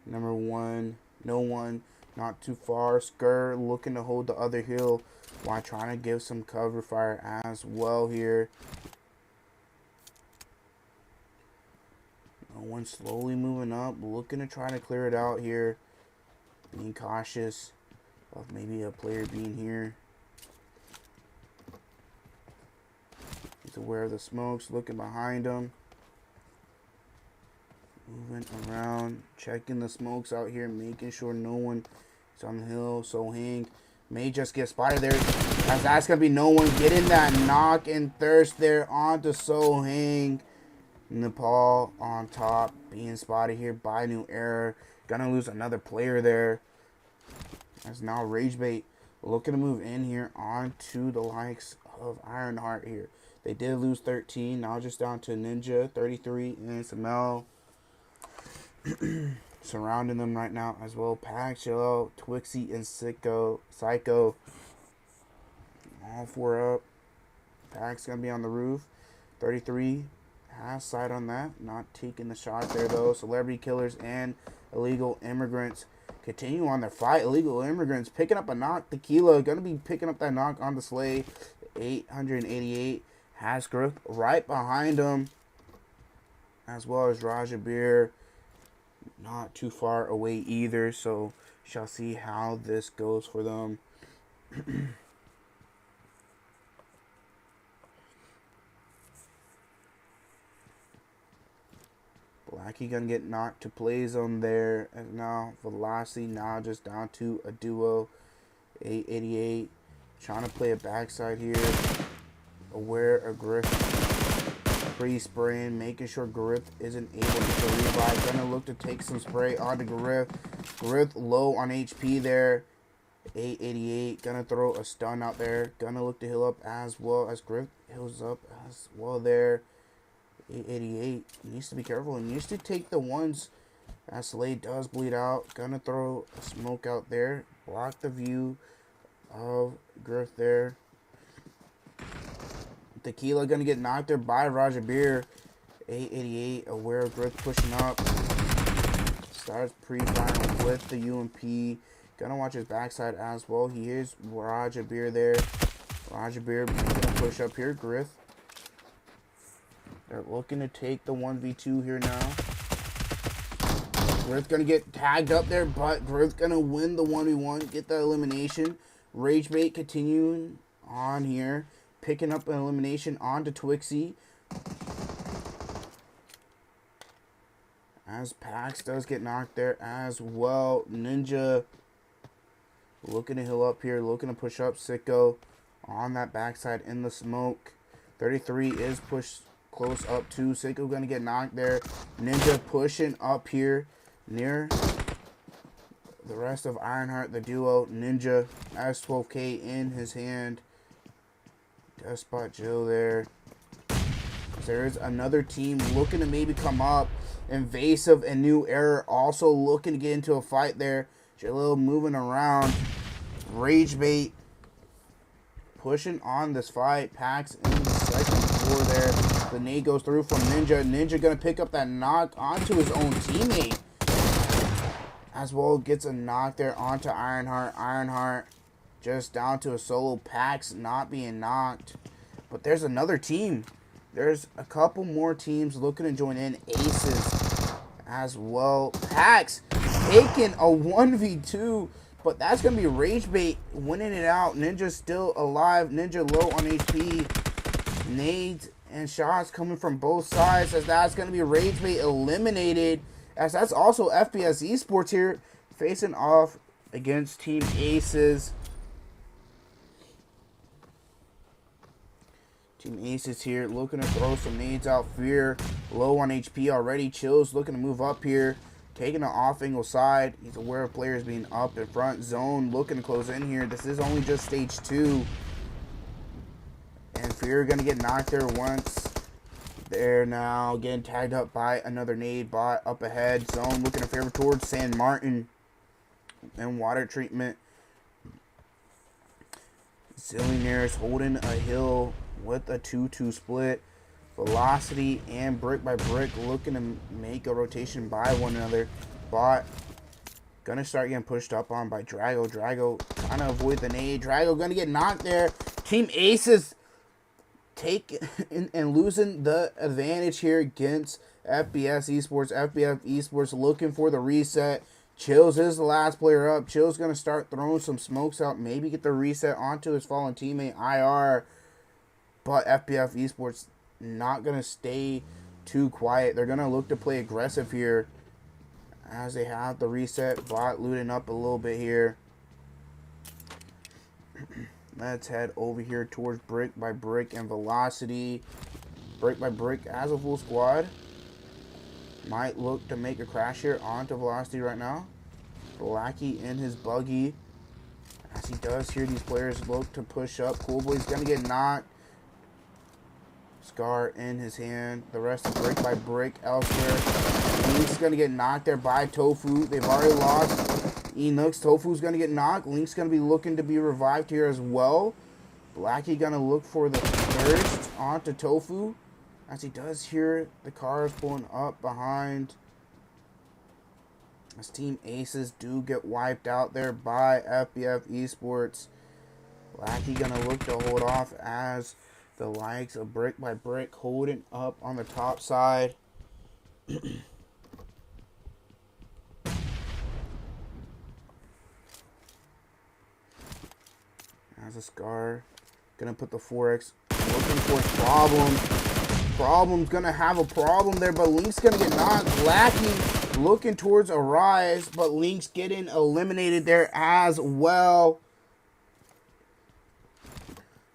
Number 1, no one, not too far. Skur looking to hold the other hill while trying to give some cover fire as well here. No one slowly moving up, looking to try to clear it out here. Being cautious of maybe a player being here. He's aware of the smokes, looking behind him. Moving around, checking the smokes out here, making sure no one is on the hill. Sohang may just get spotted there. As that's going to be no one getting that knock and thirst there onto Sohang. Nepal on top, being spotted here by New Era. Gonna lose another player there. As now Ragebait looking to move in here onto the likes of Ironheart here. They did lose 13, now just down to Ninja, 33, and Samel. Surrounding them right now as well. Pax, Yellow, Twixie, and Psycho. All 4 up. Pax gonna be on the roof. 33 has sight on that. Not taking the shot there though. Celebrity Killers and Illegal Immigrants continue on their fight. Illegal Immigrants picking up a knock. Tequila gonna be picking up that knock on the Slay. 888 has Griff right behind him, as well as Ragebait. Not too far away either, so shall see how this goes for them. Blackie gonna get knocked to play zone there, and now Velocity now just down to a duo. 888 trying to play a backside here. Aware of Griff pre-spraying, making sure Griff isn't able to get the revive. Gonna look to take some spray onto Griff. Griff low on HP there. 888 gonna throw a stun out there. Gonna look to heal up as well as Griff heals up as well there. 888 needs to be careful and needs to take the ones as Slay does bleed out. Gonna throw a smoke out there. Block the view of Griff there. Tequila gonna get knocked there by Ragebait. 888 aware of Griff pushing up. Starts pre-firing with the UMP. Gonna watch his backside as well. He is Ragebait there. Ragebait gonna push up here. Griff. They're looking to take the 1v2 here now. Griff gonna get tagged up there, but Griff gonna win the 1v1, get the elimination. Ragebait continuing on here, picking up an elimination onto Twixie. As Pax does get knocked there as well. Ninja looking to heal up here, looking to push up. Sicko on that backside in the smoke. 33 is pushed close up to Sicko, gonna get knocked there. Ninja pushing up here near The rest of Ironheart, the duo, Ninja, S12K in his hand. Just spot Jill there. There's another team looking to maybe come up. Invasive and New Era also looking to get into a fight there. Jalil moving around. Ragebait pushing on this fight. Pax in the second floor there. The nade goes through from Ninja. Ninja going to pick up that knock onto his own teammate. As well, gets a knock there onto Ironheart. Ironheart just down to a solo. Pax not being knocked. But there's another team. There's a couple more teams looking to join in. Aces as well. Pax taking a 1v2. But that's going to be Ragebait winning it out. Ninja still alive. Ninja low on HP. Nades and shots coming from both sides. As that's going to be Ragebait eliminated. As that's also FPS Esports here. Facing off against Team Aces. Team Aces here looking to throw some nades out. Fear low on HP already. Chills looking to move up here. Taking the off angle side. He's aware of players being up in front. Zone looking to close in here. This is only just stage 2. And Fear going to get knocked there once. They're now getting tagged up by another nade bot up ahead. Zone looking to favor towards San Martin. And water treatment. Zillionaires holding a hill with a 2-2 split. Velocity and brick by brick looking to make a rotation by one another. Bot gonna start getting pushed up on by Drago. Drago trying to avoid the nade. Drago gonna get knocked there. Team Aces take and losing the advantage here against FPS Esports. FPS Esports looking for the reset. Chills is the last player up. Chills gonna start throwing some smokes out. Maybe get the reset onto his fallen teammate IR. But FPS Esports not going to stay too quiet. They're going to look to play aggressive here as they have the reset. Bot looting up a little bit here. Let's head over here towards Brick by Brick and Velocity. Brick by Brick as a full squad. Might look to make a crash here onto Velocity right now. Blackie in his buggy. As he does here, these players look to push up. Cool Boy's going to get knocked. Scar in his hand. The rest of Brick by Brick elsewhere. Link's going to get knocked there by Tofu. They've already lost Enux. Tofu's going to get knocked. Link's going to be looking to be revived here as well. Blackie going to look for the thirst onto Tofu. As he does here, the cars pulling up behind. As Team Aces do get wiped out there by FPS Esports. Blackie going to look to hold off as the likes of Brick by Brick holding up on the top side. As a Scar. Gonna put the 4X. Looking for Problem. Problem's gonna have a problem there, but Link's gonna get knocked. Blackie looking towards a rise, but Link's getting eliminated there as well.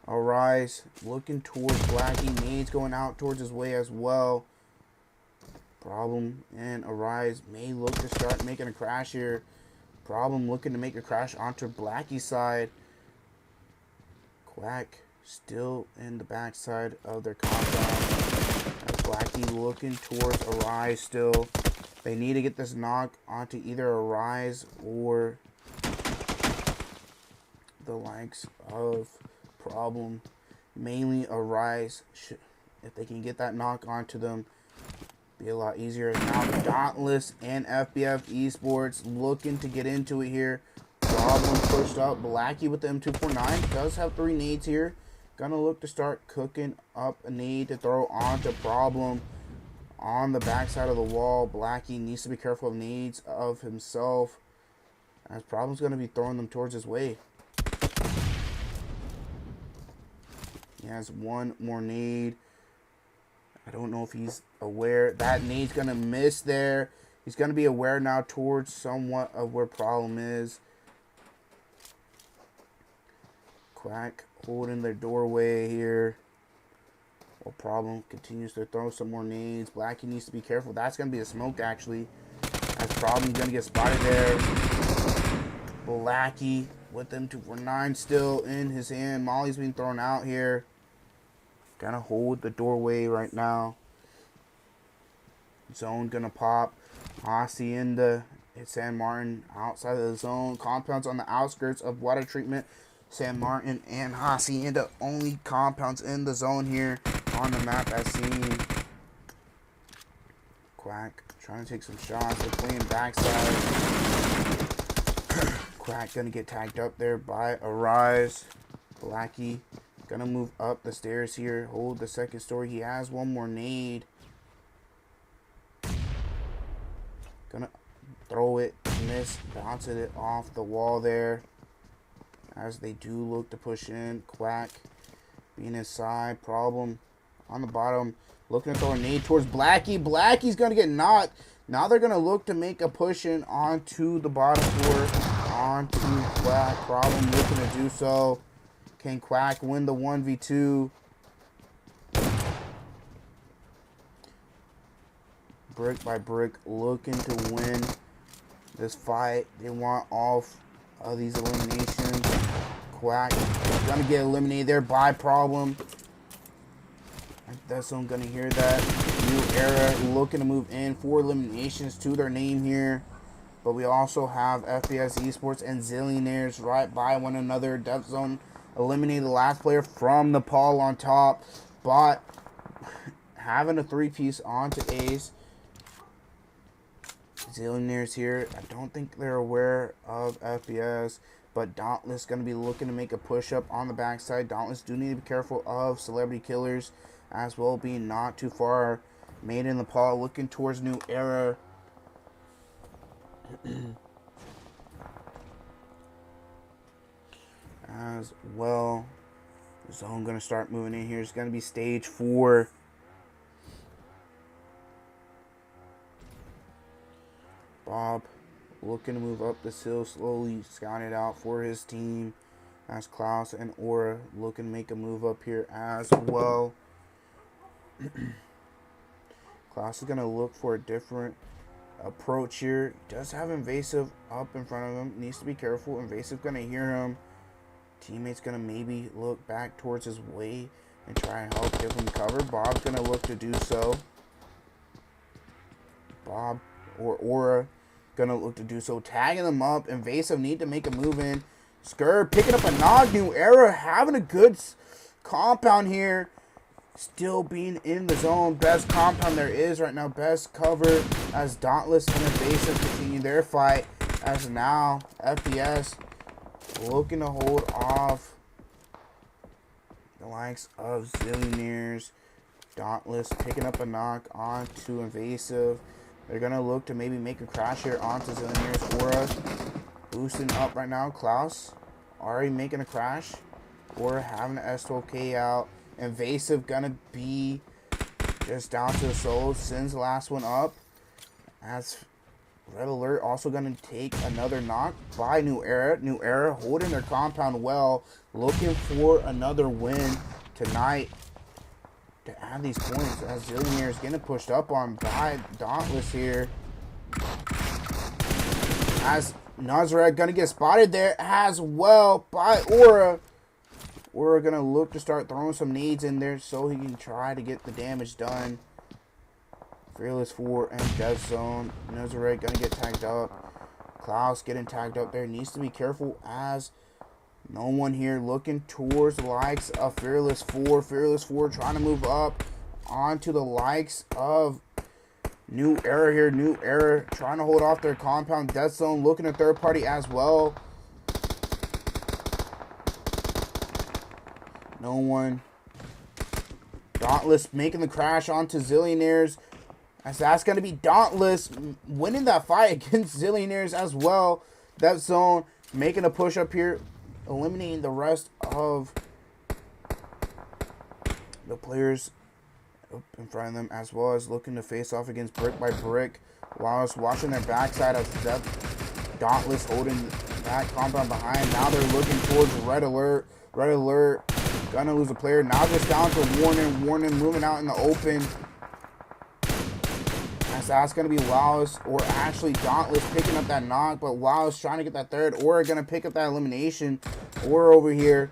Arise looking towards Blackie. Nades going out towards his way as well. Problem and Arise may look to start making a crash here. Problem looking to make a crash onto Blackie's side. Quack still in the backside of their compound. Blackie looking towards Arise still. They need to get this knock onto either Arise or the likes of Problem. Mainly Arise. If they can get that knock onto them, be a lot easier. Now Dauntless and FPS Esports looking to get into it here. Problem pushed up. Blackie with the M249 does have 3 nades here. Gonna look to start cooking up a nade to throw onto Problem on the backside of the wall. Blackie needs to be careful of nades of himself, as Problem's gonna be throwing them towards his way. He has 1 more nade. I don't know if he's aware. That nade's going to miss there. He's going to be aware now towards somewhat of where Problem is. Quack holding their doorway here. Well, Problem continues to throw some more nades. Blackie needs to be careful. That's going to be a smoke, actually. As Problem's going to get spotted there. Blackie with them 249 still in his hand. Molly's being thrown out here. Gonna hold the doorway right now. Zone gonna pop. Hacienda, San Martin outside of the zone. Compounds on the outskirts of water treatment. San Martin and Hacienda, only compounds in the zone here on the map as seen. Quack trying to take some shots. They're playing backside. Quack gonna get tagged up there by Arise. Blackie gonna move up the stairs here. Hold the second story. He has one more nade. Gonna throw it, miss, bouncing it off the wall there. As they do look to push in. Quack being inside. Problem on the bottom. Looking to throw a nade towards Blackie. Blackie's gonna get knocked. Now they're gonna look to make a push in onto the bottom floor. Onto Quack. Problem looking to do so. Can Quack win the 1v2? Brick by brick, looking to win this fight. They want all of these eliminations. Quack gonna get eliminated there by Problem. That's someone gonna hear that. New Era looking to move in. 4 eliminations to their name here. But we also have FPS Esports and Zillionaires right by one another. Death Zone eliminated the last player from Nepal on top. But having a 3-piece onto Ace. Zillionaires here. I don't think they're aware of FPS. But Dauntless going to be looking to make a push-up on the backside. Dauntless do need to be careful of celebrity killers. As well, being not too far. Made in Nepal looking towards New Era. As well, the zone going to start moving in here. It's going to be stage 4. Bob looking to move up the hill slowly, scouting it out for his team. As Klaus and Aura looking to make a move up here as well. Klaus is going to look for a different approach here. Does have Invasive up in front of him. Needs to be careful. Invasive going to hear him. Teammate's going to maybe look back towards his way and try and help give him cover. Bob's going to look to do so. Bob or Aura going to look to do so. Tagging them up. Invasive need to make a move in. Skur picking up a knock. New Era having a good compound here. Still being in the zone. Best compound there is right now. Best cover as Dauntless and Invasive continue their fight. As now FPS looking to hold off the likes of Zillionaires. Dauntless picking up a knock onto Invasive. They're going to look to maybe make a crash here onto Zillionaires. Aura boosting up right now. Klaus already making a crash. Aura having an S12K out. Invasive gonna be just down to the solo. Sends the last one up. As Red Alert also gonna take another knock by New Era. New Era holding their compound well. Looking for another win tonight to add these points. As Zillionaires getting pushed up on by Dauntless here. As Nazareth gonna get spotted there as well by Aura. We're going to look to start throwing some nades in there so he can try to get the damage done. Fearless 4 and Death Zone. Nazareth going to get tagged up. Klaus getting tagged up there. Needs to be careful as no one here looking towards the likes of Fearless 4. Fearless 4 trying to move up onto the likes of New Era here. New Era trying to hold off their compound. Death Zone looking at third party as well. No one. Dauntless making the crash onto Zillionaires. As that's going to be Dauntless winning that fight against Zillionaires as well. That zone making a push up here. Eliminating the rest of the players up in front of them. As well as looking to face off against Brick by Brick. While it's watching their backside as Dauntless holding that compound behind. Now they're looking towards Red Alert. Red Alert. Gonna lose a player. Now just down to Warning. Warning moving out in the open. As that's going to be Wallace, or actually Dauntless picking up that knock, but Wallace trying to get that third, or going to pick up that elimination. Or over here,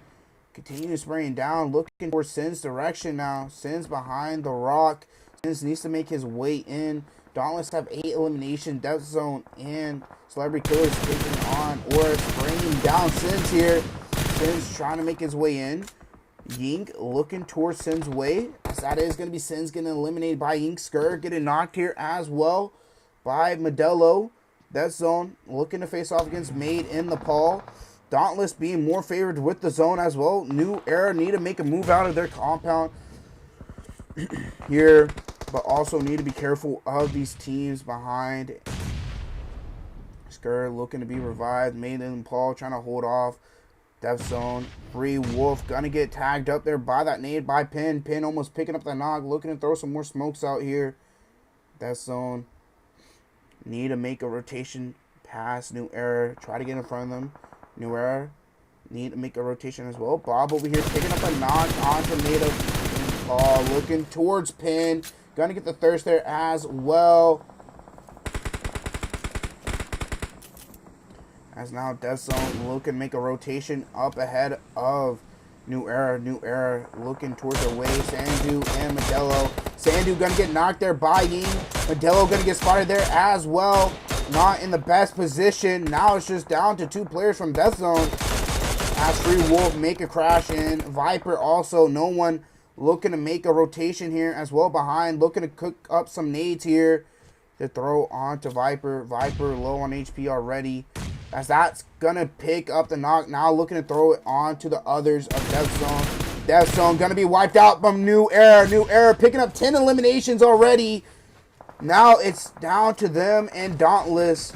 continue spraying down, looking for Sin's direction now. Sin's behind the rock. Sin needs to make his way in. Dauntless have 8 elimination, Death Zone, and Celebrity Killers taking on, or spraying down Sin's here. Sin's trying to make his way in. Yink looking towards Sin's way, as that is going to be Sin's getting eliminated by Yink. Skur getting knocked here as well by Modelo. Death Zone looking to face off against Made in Nepal. Dauntless being more favored with the zone as well. New Era need to make a move out of their compound here, but also need to be careful of these teams behind. Skur looking to be revived. Made in Nepal trying to hold off. Death Zone, Free Wolf, gonna get tagged up there by that nade by Pin. Pin almost picking up the knock, looking to throw some more smokes out here. Death Zone, need to make a rotation pass. New Era, try to get in front of them. New Era, need to make a rotation as well. Bob over here picking up a knock onto Native. Looking towards Pin, gonna get the thirst there as well. As now Death Zone looking to make a rotation up ahead of New Era. New Era looking towards their way. Sandu and Modelo. Sandu gonna get knocked there by Ying. Modelo gonna get spotted there as well. Not in the best position. Now it's just down to 2 players from Death Zone. As Free Wolf make a crash in. Viper also, no one looking to make a rotation here as well behind. Looking to cook up some nades here to throw onto Viper. Viper low on HP already. As that's gonna pick up the knock. Now looking to throw it on to the others of Death Zone. Death Zone gonna be wiped out from New Era. New Era picking up 10 eliminations already. Now it's down to them and Dauntless.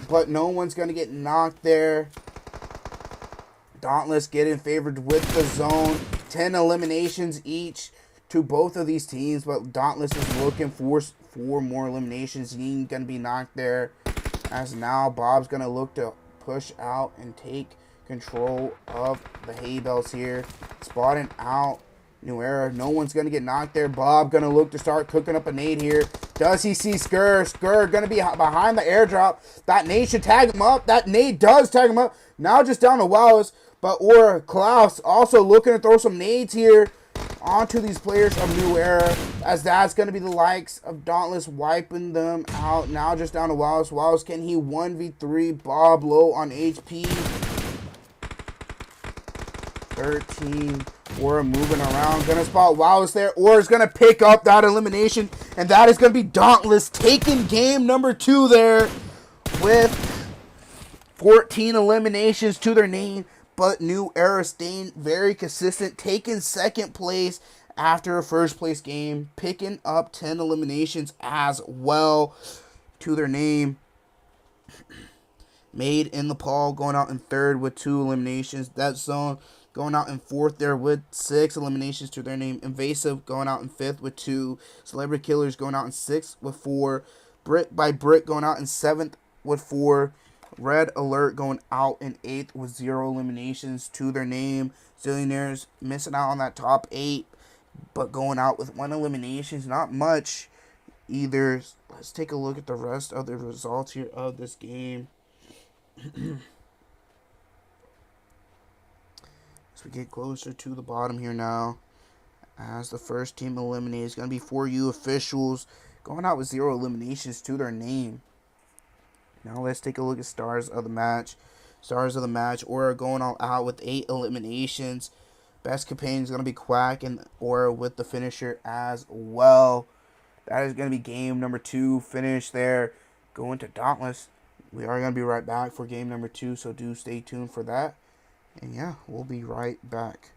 But no one's gonna get knocked there. Dauntless getting favored with the zone. 10 eliminations each to both of these teams. But Dauntless is looking for 4 more eliminations. He ain't gonna be knocked there. As now Bob's going to look to push out and take control of the hay bales here. Spotting out New Era. No one's going to get knocked there. Bob going to look to start cooking up a nade here. Does he see Skur? Skur going to be behind the airdrop. That nade should tag him up. That nade does tag him up. Now just down to Wallace. But or Klaus also looking to throw some nades here onto these players of New Era, as that's going to be the likes of Dauntless wiping them out. Now just down to Wallace. Wallace, can he 1v3 Bob low on HP? 13. Or moving around. Going to spot Wallace there. Or is going to pick up that elimination. And that is going to be Dauntless taking game number 2 there with 14 eliminations to their name. But New Era staying very consistent, taking second place after a first place game, picking up 10 eliminations as well to their name. Made in Nepal going out in 3rd with 2 eliminations. Death Zone going out in 4th there with 6 eliminations to their name. Invasive going out in 5th with 2. Celebrity Killers going out in 6th with 4. Brick by Brick going out in 7th with 4. Red Alert going out in 8th with 0 eliminations to their name. Zillionaires missing out on that top 8, but going out with 1 eliminations. Not much either. Let's take a look at the rest of the results here of this game. As we get closer to the bottom here now, as the first team eliminated is going to be 4U Officials, going out with 0 eliminations to their name. Now let's take a look at stars of the match. Stars of the match, Aura going all out with 8 eliminations. Best companion is going to be Quack, and Aura with the finisher as well. That is going to be game number 2 finish there. Going to Dauntless. We are going to be right back for game number 2, so do stay tuned for that. And yeah, we'll be right back.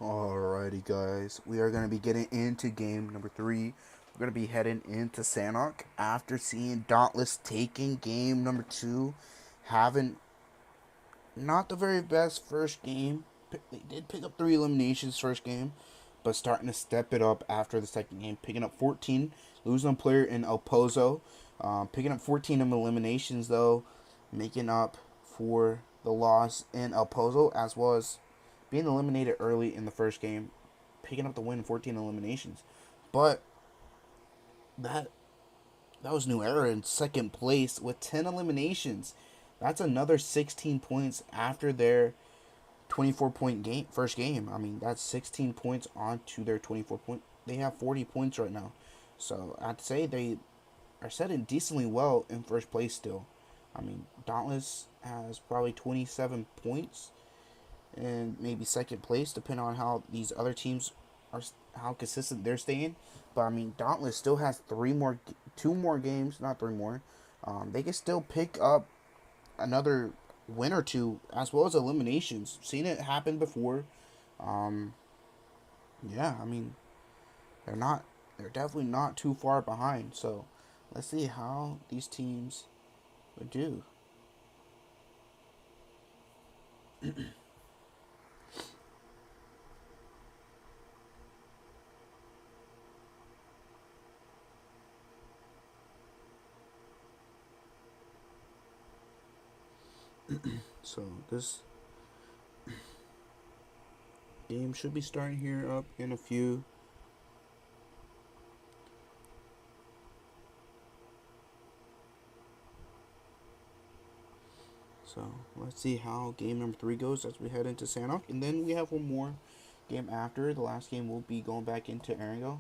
Alrighty, guys. We are going to be getting into game number 3. We're going to be heading into Sanhok after seeing Dauntless taking game number 2, having not the very best first game. They did pick up 3 eliminations first game, but starting to step it up after the second game, picking up 14, losing a player in El Pozo, picking up 14 eliminations though, making up for the loss in El Pozo, as well as being eliminated early in the first game, picking up the win, 14 eliminations. But that was New Era in second place with 10 eliminations. That's another 16 points after their 24-point game first game. I mean, that's 16 points onto their 24 point. They have 40 points right now. So I'd say they are setting decently well in first place still. I mean, Dauntless has probably 27 points and maybe second place, depending on how these other teams are, how consistent they're staying. But I mean, Dauntless still has 2 more games, not 3 more. They can still pick up another win or 2, as well as eliminations. Seen it happen before. Yeah, I mean, they're definitely not too far behind. So let's see how these teams would do. So this game should be starting here up in a few. So let's see how game number 3 goes as we head into Sanhok, and then we have one more game after. The last game will be going back into Erangel.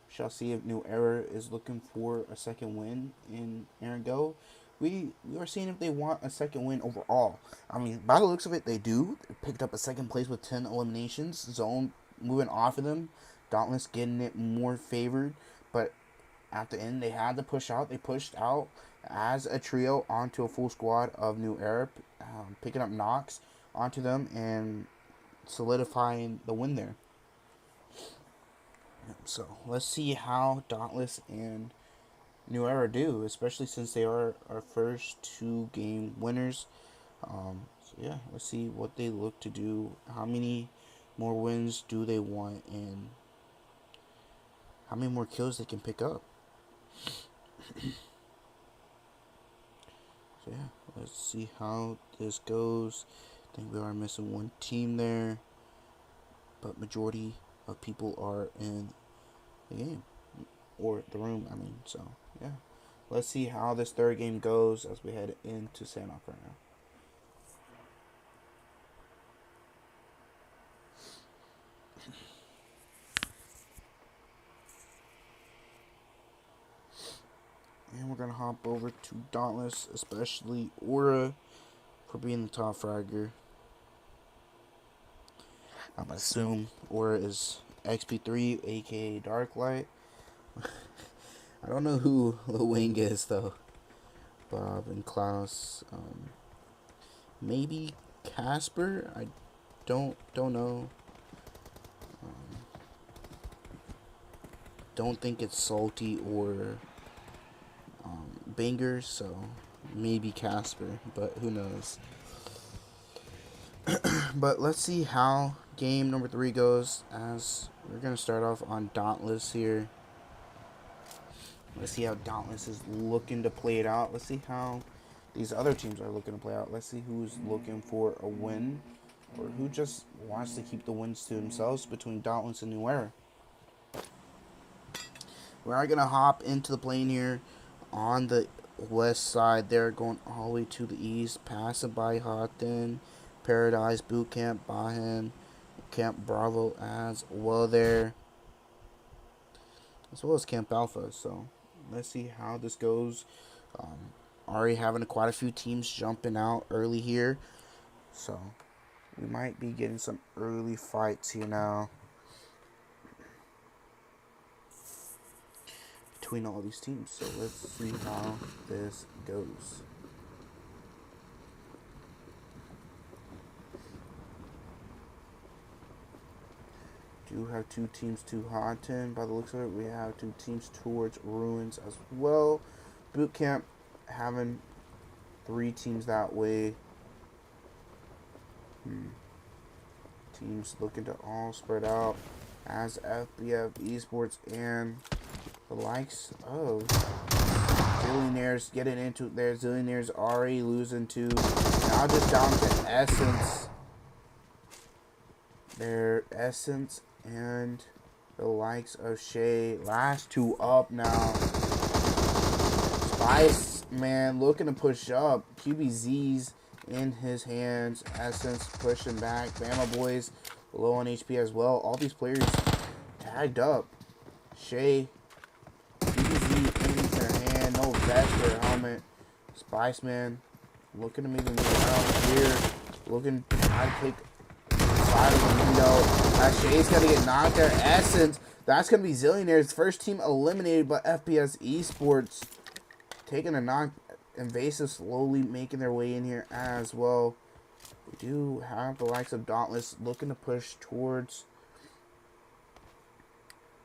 Shall see if New Era is looking for a second win in Erangel. We are seeing if they want a second win overall. I mean, by the looks of it, they do. They picked up a second place with 10 eliminations. Zone moving off of them. Dauntless getting it more favored. But at the end, they had to push out. They pushed out as a trio onto a full squad of New Era, picking up knocks onto them and solidifying the win there. So let's see how Dauntless and New Era do, especially since they are our first 2 game winners. So yeah, let's see what they look to do. How many more wins do they want, and how many more kills they can pick up. So yeah, let's see how this goes. I think we are missing one team there, but majority of people are in the game, or the room, I mean. So yeah, let's see how this third game goes as we head into Sanhok right now. And we're going to hop over to Dauntless, especially Aura, for being the top fragger. I'm going to assume Aura is XP3, aka Darklight. I don't know who Lil Wing is, though. Bob and Klaus. Maybe Casper? I don't know. Don't think it's Salty or Banger, so maybe Casper, but who knows. But let's see how game number 3 goes, as we're going to start off on Dauntless here. Let's see how Dauntless is looking to play it out. Let's see how these other teams are looking to play out. Let's see who's looking for a win, or who just wants to keep the wins to themselves between Dauntless and New Era. We are going to hop into the plane here on the west side. They're going all the way to the east, passing by Hotten, Paradise, Boot Camp, Bahan, Camp Bravo as well there, as well as Camp Alpha. So let's see how this goes. Already having quite a few teams jumping out early here, so we might be getting some early fights here now between all these teams. So let's see how this goes. Do have 2 teams to Haunton. By the looks of it, we have 2 teams towards Ruins as well. Boot camp having 3 teams that way. Teams looking to all spread out as FBF Esports and the likes of Zillionaires getting into there. Zillionaires already losing to, now just down to Essence. Their Essence and the likes of Shay. Last 2 up now. Spice, man, looking to push up. QBZ's in his hands. Essence pushing back. Bama Boys low on HP as well. All these players tagged up. Shay, QBZ in their hand. No vest or helmet. Spice, man, looking to maybe move around here. Looking to try to take side of the window. As Shay's going to get knocked there. Essence, that's going to be Zillionaires. First team eliminated by FPS Esports. Taking a knock. Invasive slowly making their way in here as well. We do have the likes of Dauntless looking to push towards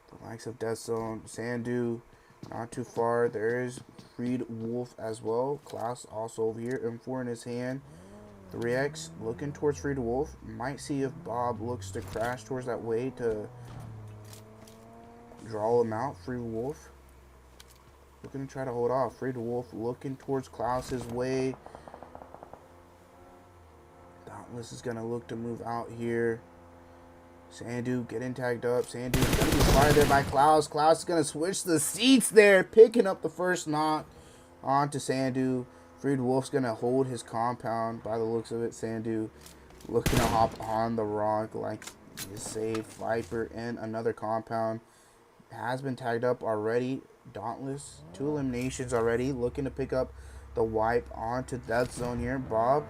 the likes of Death Zone. Sandu, not too far. There is Freed Wolf as well. Klaus also over here. M4 in his hand. 3X looking towards Freed Wolf. Might see if Bob looks to crash towards that way to draw him out. Freed Wolf looking to try to hold off. Freed Wolf looking towards Klaus's way. Dauntless is going to look to move out here. Sandu getting tagged up. Sandu is going to be fired there by Klaus. Klaus is going to switch the seats there, picking up the first knock onto Sandu. Freed Wolf's going to hold his compound by the looks of it. Sandu looking to hop on the rock like he saved Viper in another compound. Has been tagged up already. Dauntless, 2 eliminations already. Looking to pick up the wipe onto Death Zone here. Bob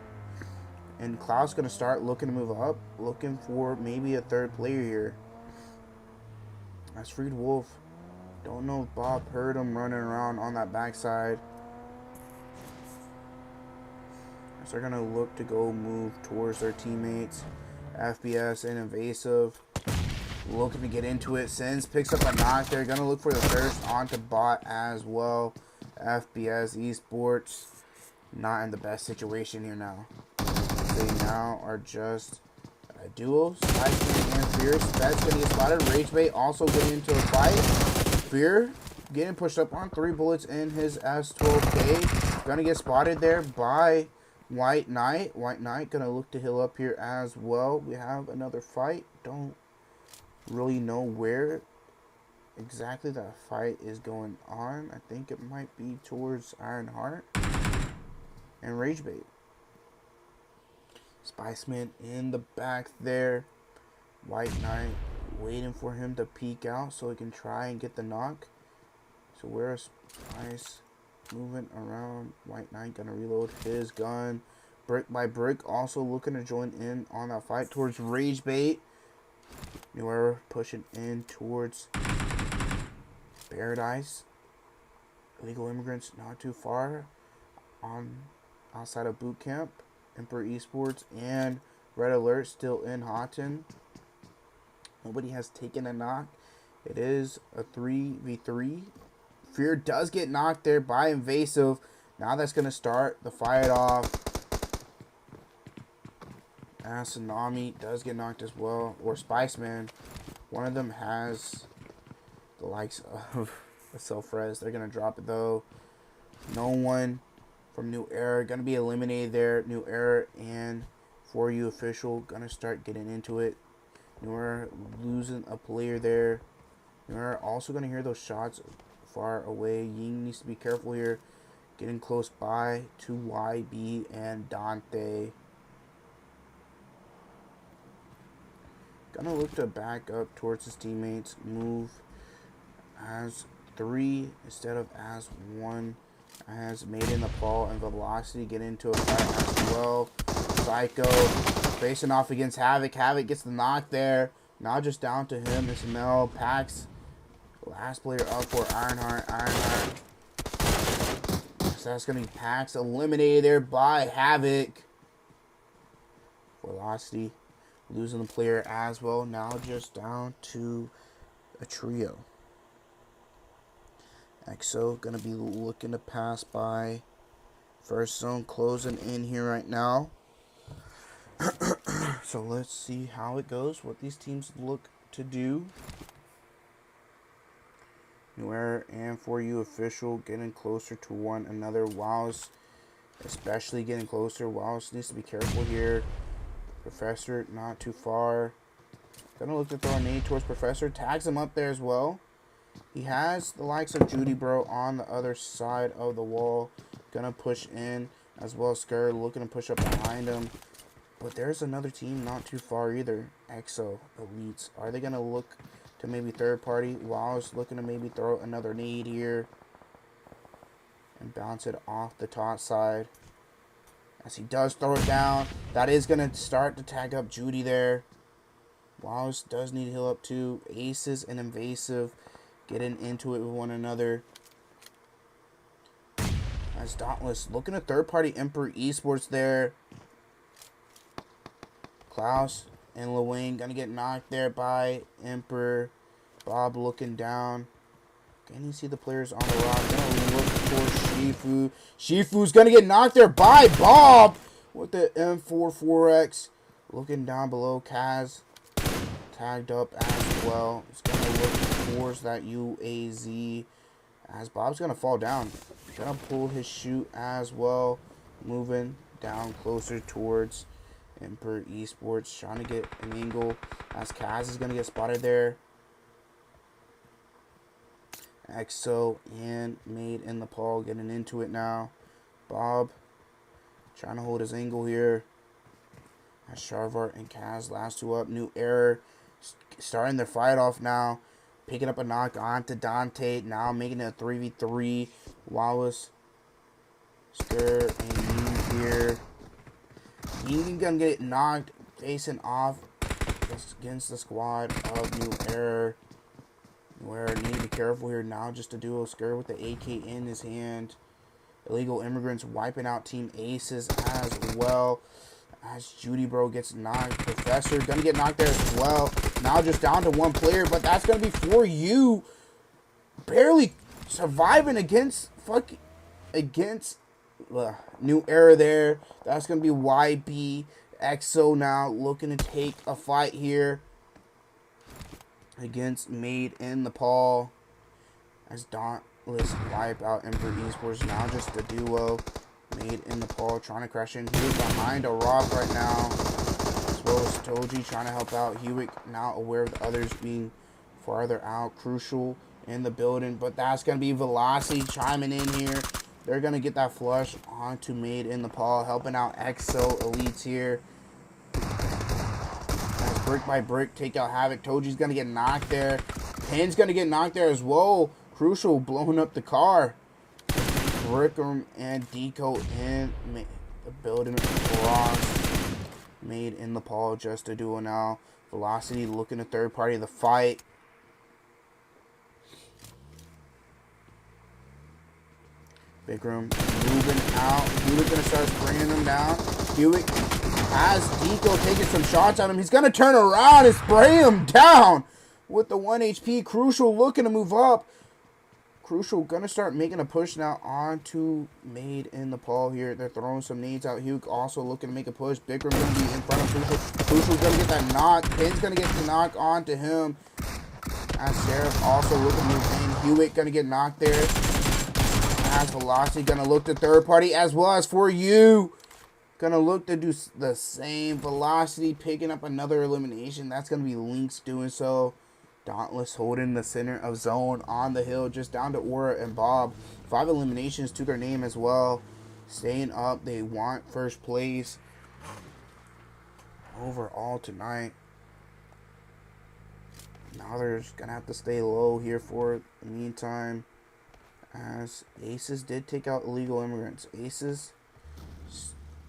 and Klaus going to start looking to move up. Looking for maybe a 3rd player here. That's Freed Wolf. Don't know if Bob heard him running around on that backside. So they're going to look to go move towards their teammates. FBS and Invasive looking to get into it. Sins picks up a knock. They're going to look for the thirst onto bot as well. FBS Esports not in the best situation here now. They now are just a duo. Spiking and Fierce. That's going to get spotted. Ragebait also getting into a fight. Fear getting pushed up on 3 bullets in his S12K. Going to get spotted there by White Knight. White Knight going to look to heal up here as well. We have another fight. Don't really know where exactly that fight is going on. I think it might be towards Ironheart and Ragebait. Spiceman in the back there. White Knight waiting for him to peek out so he can try and get the knock. So where's Spice moving around? White Knight gonna reload his gun. Brick by Brick also looking to join in on that fight towards Ragebait. New Era pushing in towards Paradise. Illegal Immigrants not too far on outside of boot camp. Emperor Esports and Red Alert still in Houghton. Nobody has taken a knock. It is a 3v3. Fear does get knocked there by Invasive. Now that's going to start the fight off. Tsunami does get knocked as well. Or Spiceman. One of them has the likes of a self-res. They're going to drop it though. No one from New Era going to be eliminated there. New Era and For You Official going to start getting into it. New Era losing a player there. New Era also going to hear those shots far away. Ying needs to be careful here. Getting close by to YB and Dante. Gonna look to back up towards his teammates. Move as 3 instead of as 1. As Maiden, Nepal, and Velocity get into a fight as well. Psycho facing off against Havoc. Havoc gets the knock there. Now just down to him. This Mel Pax. Last player up for Ironheart. Ironheart. So that's going to be Pax eliminated there by Havoc. Velocity losing the player as well. Now just down to a trio. EXO gonna be looking to pass by. First zone closing in here right now. So let's see how it goes, what these teams look to do. New Era and For You official getting closer to one another. Wows especially getting closer. Wows needs to be careful here. Professor not too far. Gonna look to throw a nade towards Professor. Tags him up there as well. He has the likes of Judy Bro on the other side of the wall. Gonna push in as well as Skur looking to push up behind him. But there's another team not too far either. EXO, Elites. Are they gonna look to maybe third party? Wow's looking to maybe throw another nade here. And bounce it off the top side. As he does throw it down. That is gonna start to tag up Judy there. Wows does need to heal up too. Aces and Invasive getting into it with one another. As Dauntless looking at third party Emperor Esports there. Klaus and Lewin gonna get knocked there by Emperor. Bob looking down. Can you see the players on the rock? Gonna look for Shifu. Shifu's gonna get knocked there by Bob with the M44X. Looking down below. Kaz tagged up as well. He's gonna look towards that UAZ as Bob's gonna fall down. Gonna pull his shoot as well. Moving down closer towards Emperor Esports. Trying to get an angle as Kaz is gonna get spotted there. EXO and Made in Nepal getting into it now. Bob trying to hold his angle here. As Sharvart and Kaz last two up. New Era starting their fight off now. Picking up a knock onto Dante. Now making it a 3v3. Wallace, Skur, and Yin here. Yin gonna get knocked facing off against the squad of New Era. New Era need to be careful here now. Just a duo. Skur with the AK in his hand. Illegal Immigrants wiping out Team Aces as well. As Judy Bro gets knocked. Professor gonna get knocked there as well. Now just down to one player, but that's gonna be For You. Barely surviving against New Era there. That's gonna be YB. EXO now looking to take a fight here against Made in Nepal. As Dauntless wipe out Emperor Esports. Now just a duo. Made in Nepal trying to crash in. Hewitt behind a rock right now. As well as Toji trying to help out. Hewitt now aware of the others being farther out. Crucial in the building. But that's going to be Velocity chiming in here. They're going to get that flush onto Made in Nepal. Helping out EXO Elites here. As brick by brick take out Havoc. Toji's going to get knocked there. Pin's going to get knocked there as well. Crucial blowing up the car. Brickham and Deco in the building across. Made in Nepal just a duo now. Velocity looking at third party of the fight. Big Room moving out. Hewitt gonna start spraying him down. Hewitt has Deco taking some shots at him. He's gonna turn around and spray him down with the 1 HP. Crucial looking to move up. Crucial gonna start making a push now onto Made in Nepal here. They're throwing some nades out. Hugh also looking to make a push. Big Room gonna be in front of Crucial. Crucial's gonna get that knock. Pin's gonna get the knock onto him. As Seraph also looking to move in. Hewitt gonna get knocked there. As Velocity gonna look to third party as well as For You. Gonna look to do the same. Velocity picking up another elimination. That's gonna be Lynx doing so. Dauntless holding the center of zone on the hill, just down to Aura and Bob. 5 eliminations to their name as well. Staying up, they want first place overall tonight. Now they're just gonna have to stay low here for the meantime. As Aces did take out Illegal Immigrants. Aces,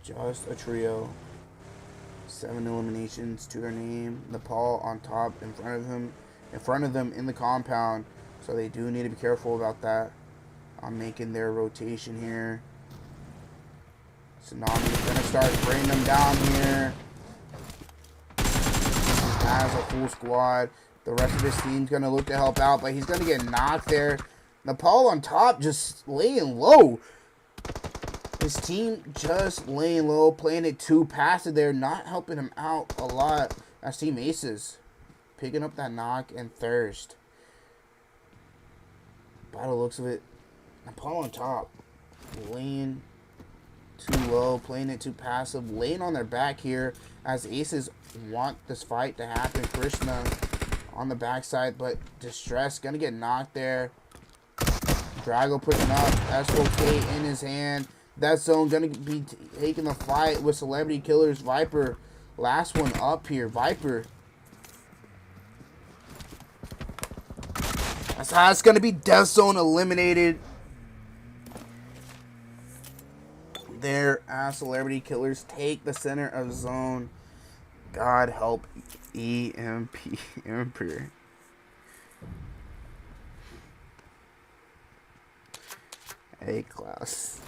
just a trio. 7 eliminations to their name. Nepal on top in front of them in the compound. So they do need to be careful about that. On making their rotation here. Tsunami is going to start bringing them down here. as a full squad. The rest of his team's going to look to help out, but he's going to get knocked there. Nepal on top, just laying low. His team just laying low, playing it too passive there, not helping him out a lot. That's Team Aces picking up that knock and thirst. By the looks of it, Nepal on top, laying too low, playing it too passive, laying on their back here as Aces want this fight to happen. Krishna on the backside, but Distress gonna get knocked there. Drago pushing up, SOK in his hand. That Zone gonna be taking the fight with Celebrity Killers. Viper, last one up here. Viper. That's how it's gonna be. Death Zone eliminated there as Celebrity Killers take the center of Zone. God help EMP Emperor. Hey, Klaus.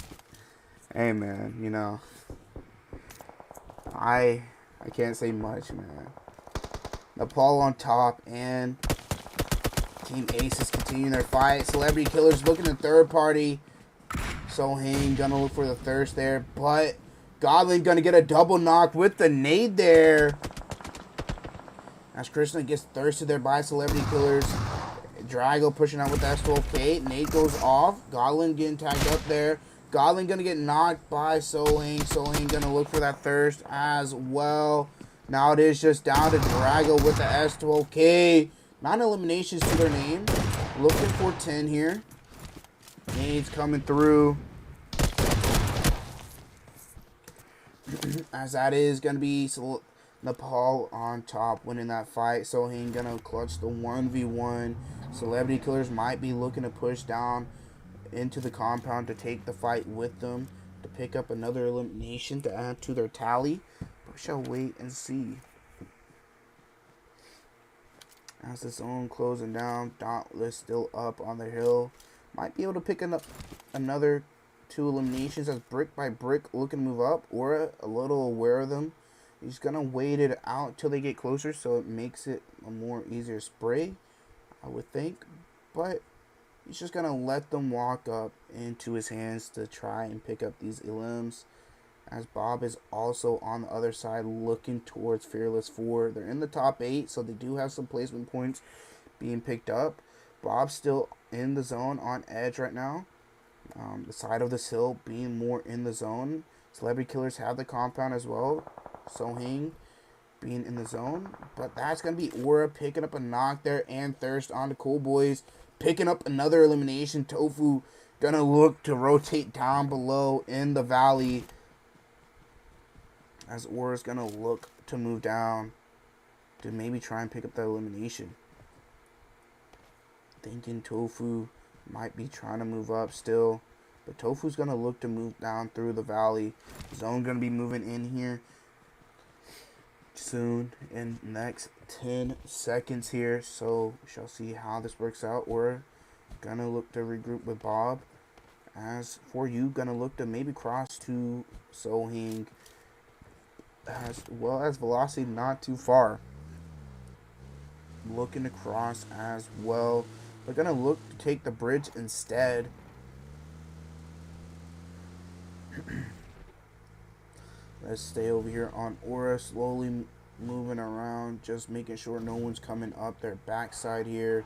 Hey, man, you know, I can't say much, man. Nepal on top, and Team Aces continuing their fight. Celebrity Killers looking at third party. Sohang gonna look for the thirst there, but Godlin gonna get a double knock with the nade there. As Krishna gets thirsted there by Celebrity Killers. Drago pushing out with S12K. Nade goes off. Godlin getting tagged up there. Godlin gonna get knocked by Sohang. Sohang gonna look for that thirst as well. Now it is just down to Drago with the S12K. 9 eliminations to their name. Looking for 10 here. Nades coming through. As that is going to be Nepal on top winning that fight. Sohang going to clutch the 1v1. Celebrity Killers might be looking to push down into the compound to take the fight with them, to pick up another elimination to add to their tally. But we shall wait and see. As the zone closing down, Dauntless still up on the hill. Might be able to pick up another 2 eliminations as brick by brick looking to move up. Aura a little aware of them. He's going to wait it out till they get closer so it makes it a more easier spray, I would think. But he's just going to let them walk up into his hands to try and pick up these elims. As Bob is also on the other side looking towards Fearless 4. They're in the top 8, so they do have some placement points being picked up. Bob's still in the zone on edge right now. The side of this hill being more in the zone. Celebrity Killers have the compound as well. Sohang being in the zone. But that's going to be Aura picking up a knock there, and Thirst on the Cool Boys. Picking up another elimination. Tofu going to look to rotate down below in the valley. As Aura's going to look to move down to maybe try and pick up that elimination. Thinking Tofu might be trying to move up still. But Tofu's going to look to move down through the valley. Zone going to be moving in here soon in the next 10 seconds here. So we shall see how this works out. Aura going to look to regroup with Bob. As for you, going to look to maybe cross to Sohang. As well as Velocity not too far. Looking to cross as well. They're going to look to take the bridge instead. Let's stay over here on Aura. Slowly moving around. Just making sure no one's coming up their backside here.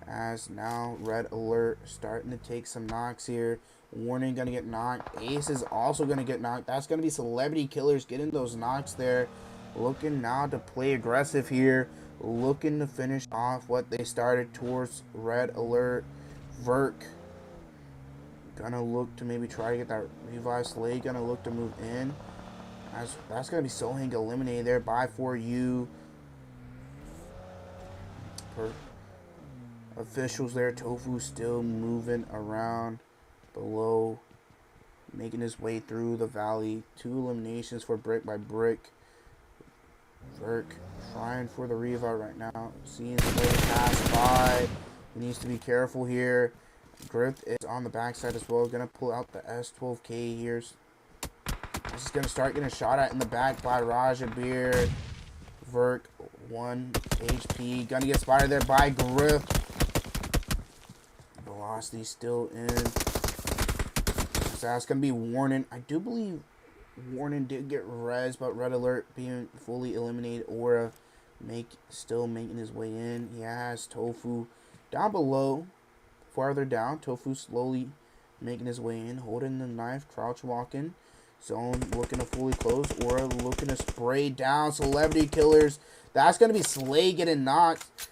As now Red Alert starting to take some knocks here. Warning going to get knocked. Ace is also going to get knocked. That's going to be Celebrity Killers getting those knocks there. Looking now to play aggressive here. Looking to finish off what they started towards Red Alert. Verk gonna look to maybe try to get that revive. Slay gonna look to move in. As that's gonna be Sohang eliminated there by 4U. Officials there. Tofu still moving around below, making his way through the valley. 2 eliminations for brick by brick. Verk trying for the revive right now. Seeing Slay pass by. He needs to be careful here. Griff is on the backside as well. Gonna pull out the S12K here. This is gonna start getting shot at in the back by Ragebait. Verk 1 HP. Gonna get spotted there by Griff. Velocity still in. So that's gonna be Warning. I do believe Warning did get res, but Red Alert being fully eliminated. Aura still making his way in. He has Tofu down below. Farther down, Tofu slowly making his way in, holding the knife, crouch walking. Zone looking to fully close. Aura looking to spray down. Celebrity Killers. That's going to be Slay getting knocked.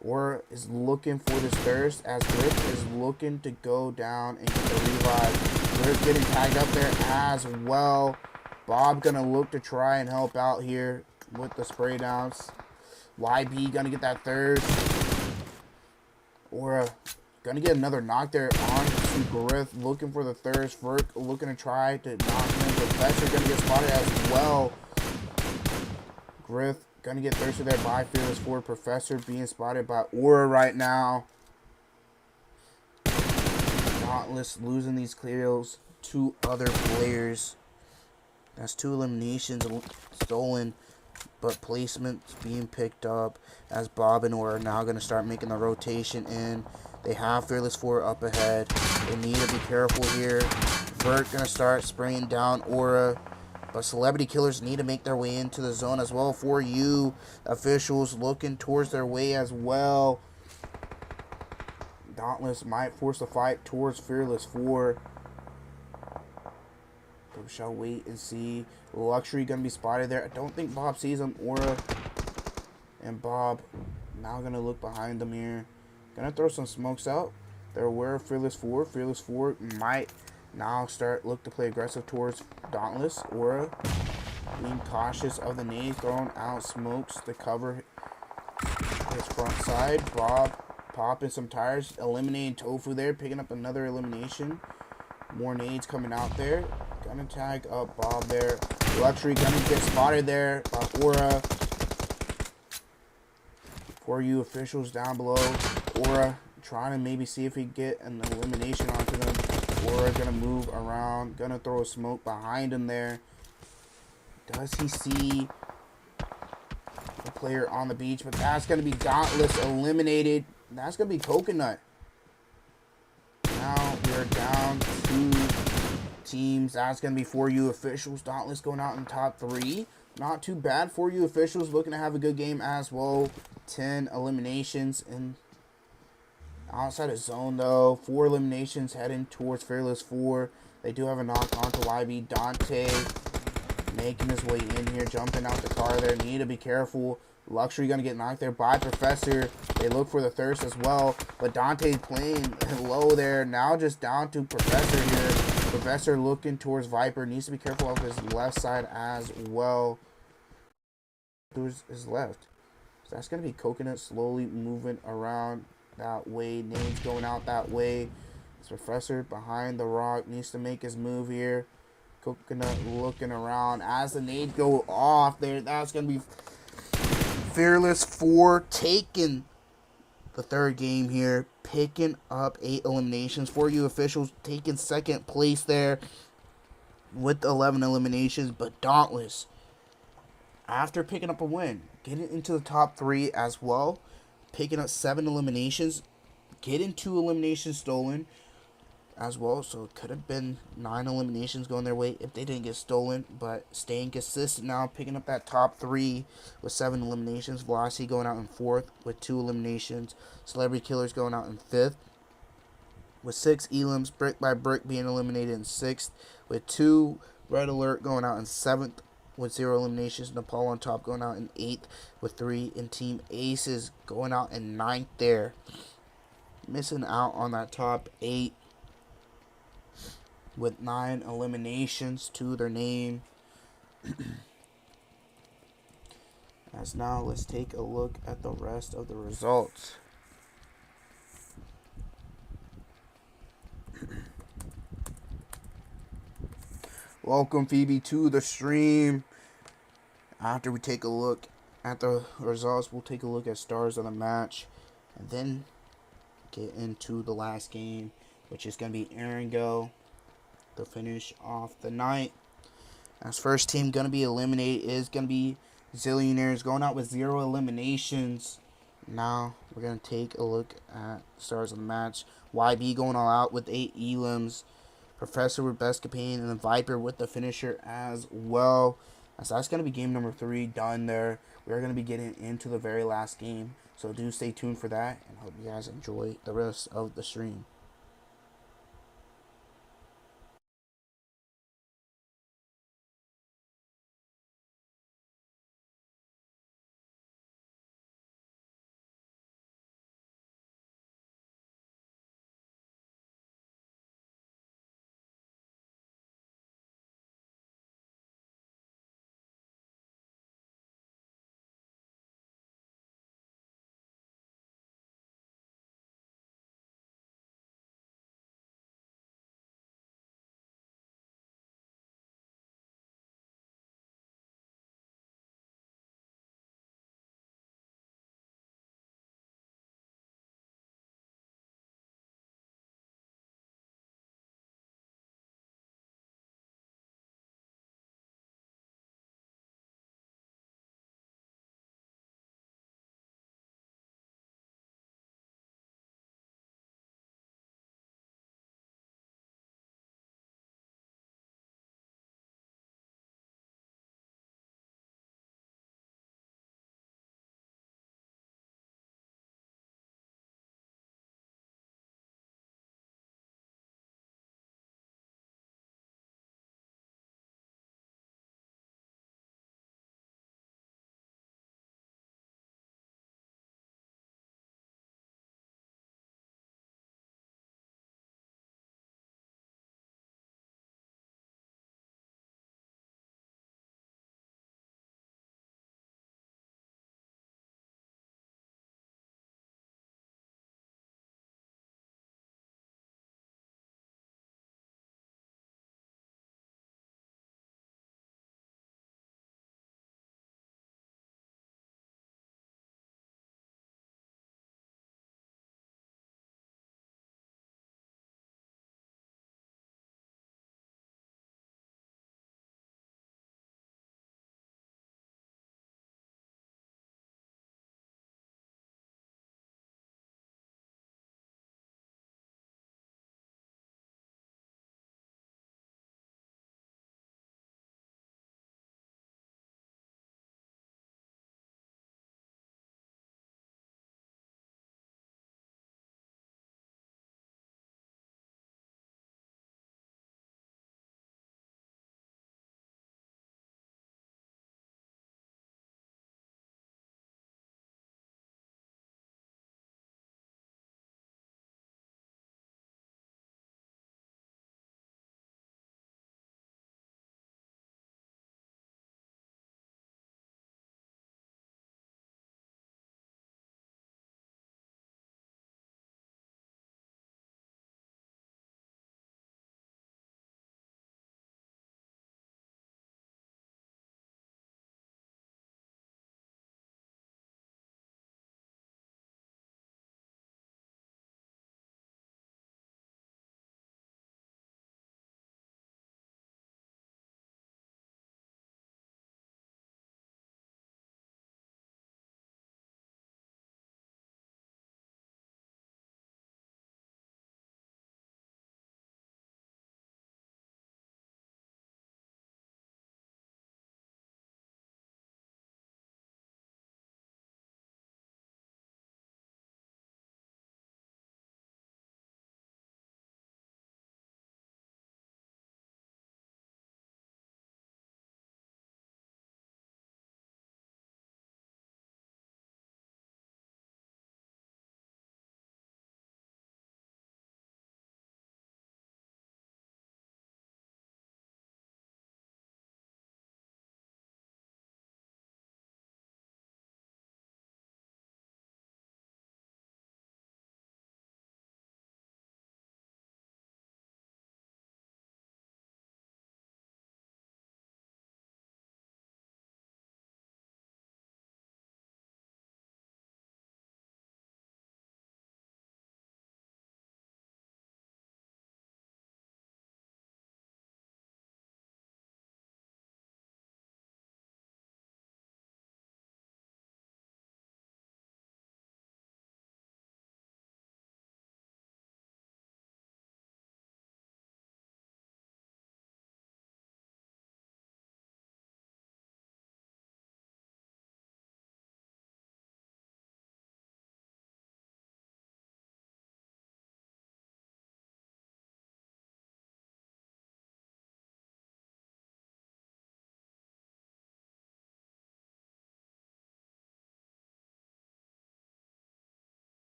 Aura is looking for this thirst as Griff is looking to go down and get the revive. Griff getting tagged up there as well. Bob going to look to try and help out here with the spray downs. YB going to get that thirst. Aura gonna get another knock there on to Griff, looking for the thirst. Verk looking to try to knock him. Professor gonna get spotted as well. Griff gonna get thirsted there by Fearless 4. Professor being spotted by Aura right now. Dauntless losing these kills to other players. That's 2 eliminations stolen, but placements being picked up as Bob and Aura are now going to start making the rotation in. They have Fearless 4 up ahead. They need to be careful here. Vert going to start spraying down Aura, but Celebrity Killers need to make their way into the zone as well. For you, officials looking towards their way as well. Dauntless might force the fight towards Fearless 4. We shall wait and see. Luxury going to be spotted there. I don't think Bob sees him. Aura and Bob now going to look behind them here. Going to throw some smokes out. They're aware of Fearless 4. Fearless 4 might now look to play aggressive towards Dauntless. Aura being cautious of the nades, throwing out smokes to cover his front side. Bob popping some tires, eliminating Tofu there, picking up another elimination. More nades coming out there. Gonna tag up Bob there. Luxury gonna get spotted there by Aura. For you officials down below, Aura trying to maybe see if he get an elimination onto them. Aura gonna move around, gonna throw a smoke behind him there. Does he see the player on the beach? But that's gonna be Dauntless eliminated. That's gonna be Coconut. Now we're down to teams. That's going to be For You officials. Dauntless going out in top 3. Not too bad. For You officials looking to have a good game as well. 10 eliminations and outside of zone though. 4 eliminations heading towards Fearless 4. They do have a knock onto YB. Dante making his way in here, jumping out the car there. Need to be careful. Luxury going to get knocked there by Professor. They look for the thirst as well, but Dante's playing low there. Now just down to Professor here. Professor looking towards Viper. Needs to be careful of his left side as well. Towards his left. So that's going to be Coconut slowly moving around that way. Nade's going out that way. This Professor behind the rock needs to make his move here. Coconut looking around as the nade go off there. That's going to be Fearless 4 taking the 3rd game here, picking up 8 eliminations. For You officials taking 2nd place there with 11 eliminations. But Dauntless, after picking up a win, getting into the top 3 as well, picking up 7 eliminations, getting 2 eliminations stolen as well. So it could have been 9 eliminations going their way if they didn't get stolen, but staying consistent now, picking up that top 3 with 7 eliminations. Velocity going out in 4th with 2 eliminations. Celebrity Killers going out in 5th with 6 elims. Brick by Brick being eliminated in 6th with 2. Red Alert going out in 7th with 0 eliminations. Nepal On top going out in 8th with 3. And Team Aces going out in 9th there, missing out on that top 8 with 9 eliminations to their name. As now, let's take a look at the rest of the results. Welcome, Phoebe, to the stream. After we take a look at the results, we'll take a look at stars of the match, and then get into the last game, which is going to be Aaron Go to finish off the night. As first team going to be eliminated is going to be Zillionaires going out with 0 eliminations. Now we're going to take a look at stars of the match. YB going all out with 8 elims. Professor with best companion, and then Viper with the finisher as well. So that's going to be game number 3 done there. We are going to be getting into the very last game. So do stay tuned for that, and hope you guys enjoy the rest of the stream.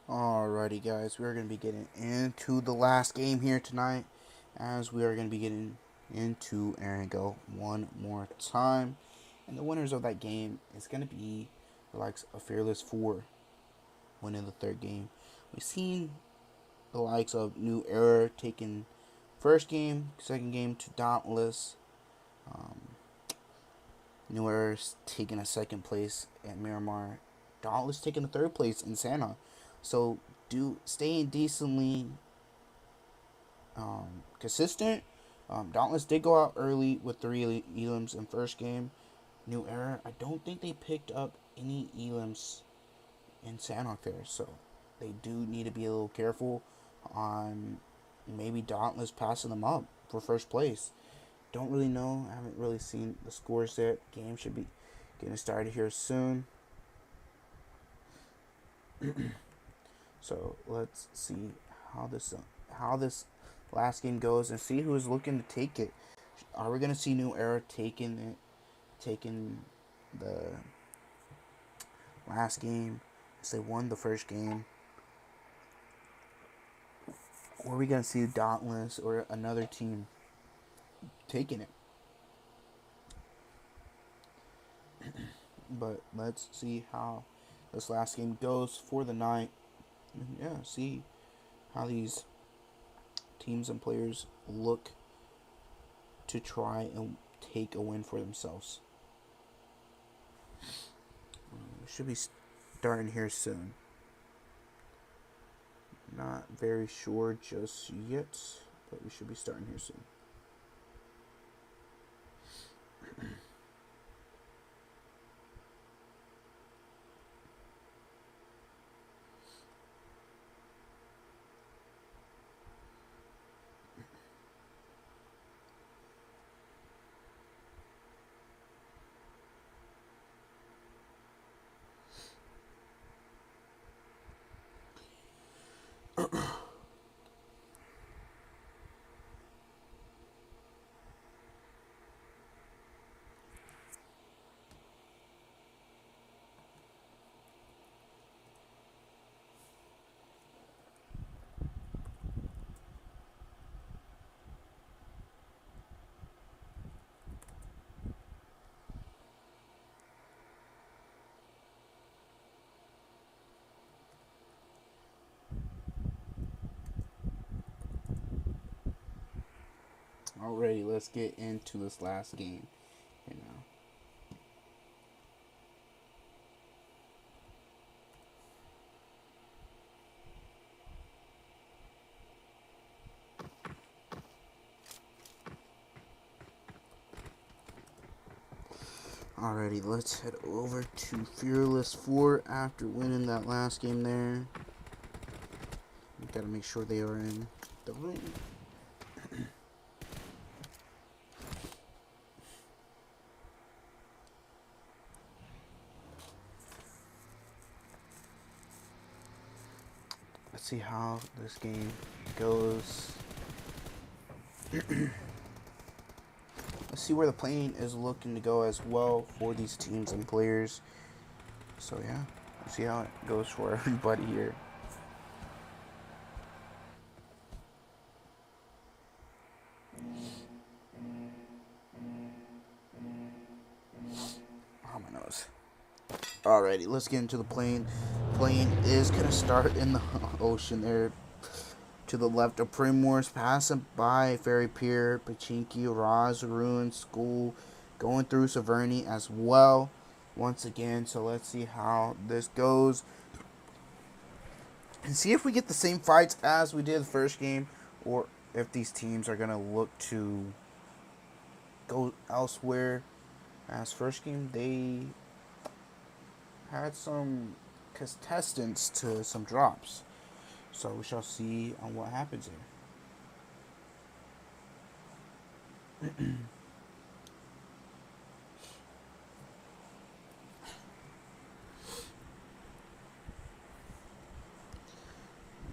Alrighty, guys, we're going to be getting into the last game here tonight, as we are going to be getting into Aaron Go one more time. And the winners of that game is going to be the likes of Fearless 4 winning the third game. We've seen the likes of New Era taking first game, second game to Dauntless. New Era's taking a second place at Miramar. Dauntless taking a third place in Santa. So staying decently consistent. Dauntless did go out early with 3 elims in first game. New Era, I don't think they picked up any elims in Sanhok there, so they do need to be a little careful on maybe Dauntless passing them up for first place. Don't really know. I haven't really seen the scores yet. Game should be getting started here soon. So let's see how this last game goes and see who is looking to take it. Are we gonna see New Era taking the last game as they won the first game? Or are we gonna see Dauntless or another team taking it? But let's see how this last game goes for the night. Yeah, see how these teams and players look to try and take a win for themselves. We should be starting here soon. Not very sure just yet, but we should be starting here soon. Alrighty, let's get into this last game here now. Alrighty, let's head over to Fearless 4 after winning that last game there. We gotta make sure they are in the ring. Let's see how this game goes. Let's see where the plane is looking to go as well for these teams and players. So yeah, let's see how it goes for everybody here. Oh, my nose. Alrighty, let's get into the plane. Plane is gonna start in the ocean there. To the left of Primors, passing by Ferry Pier, Pachinki, Raz, Ruin, School, going through Severny as well once again. So let's see how this goes and see if we get the same fights as we did the first game, or if these teams are going to look to go elsewhere. As first game, they had some contestants to some drops. So we shall see on what happens here.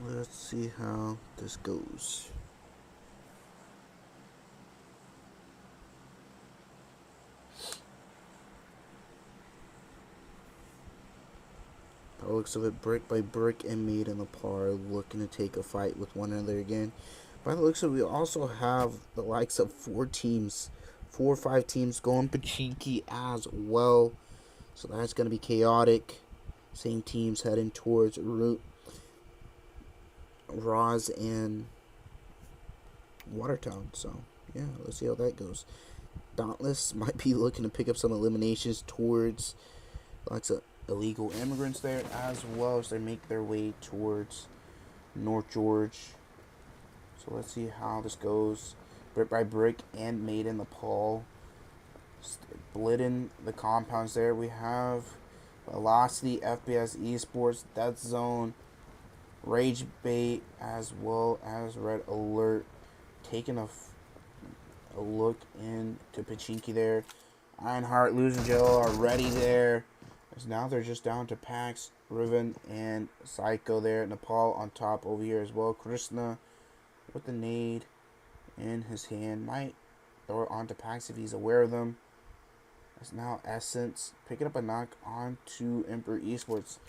Let's see how this goes. By the looks of it, brick by brick and made in the par, looking to take a fight with one another again. By the looks of it, we also have the likes of 4 or 5 teams going Pachinki as well. So that's going to be chaotic. Same teams heading towards Roz and Watertown. So, yeah, let's see how that goes. Dauntless might be looking to pick up some eliminations towards lots of illegal immigrants there, as well as they make their way towards North George. So let's see how this goes. Brick by brick and made in the Paul. Splitting the compounds there. We have Velocity, FPS Esports, Death Zone, Ragebait, as well as Red Alert. Taking a look into Pachinki there. Ironheart, Losing Joe are ready there. As now they're just down to Pax, Riven, and Psycho there. Nepal on top over here as well. Krishna with the nade in his hand. Might throw it onto Pax if he's aware of them. As now Essence picking up a knock onto Emperor Esports.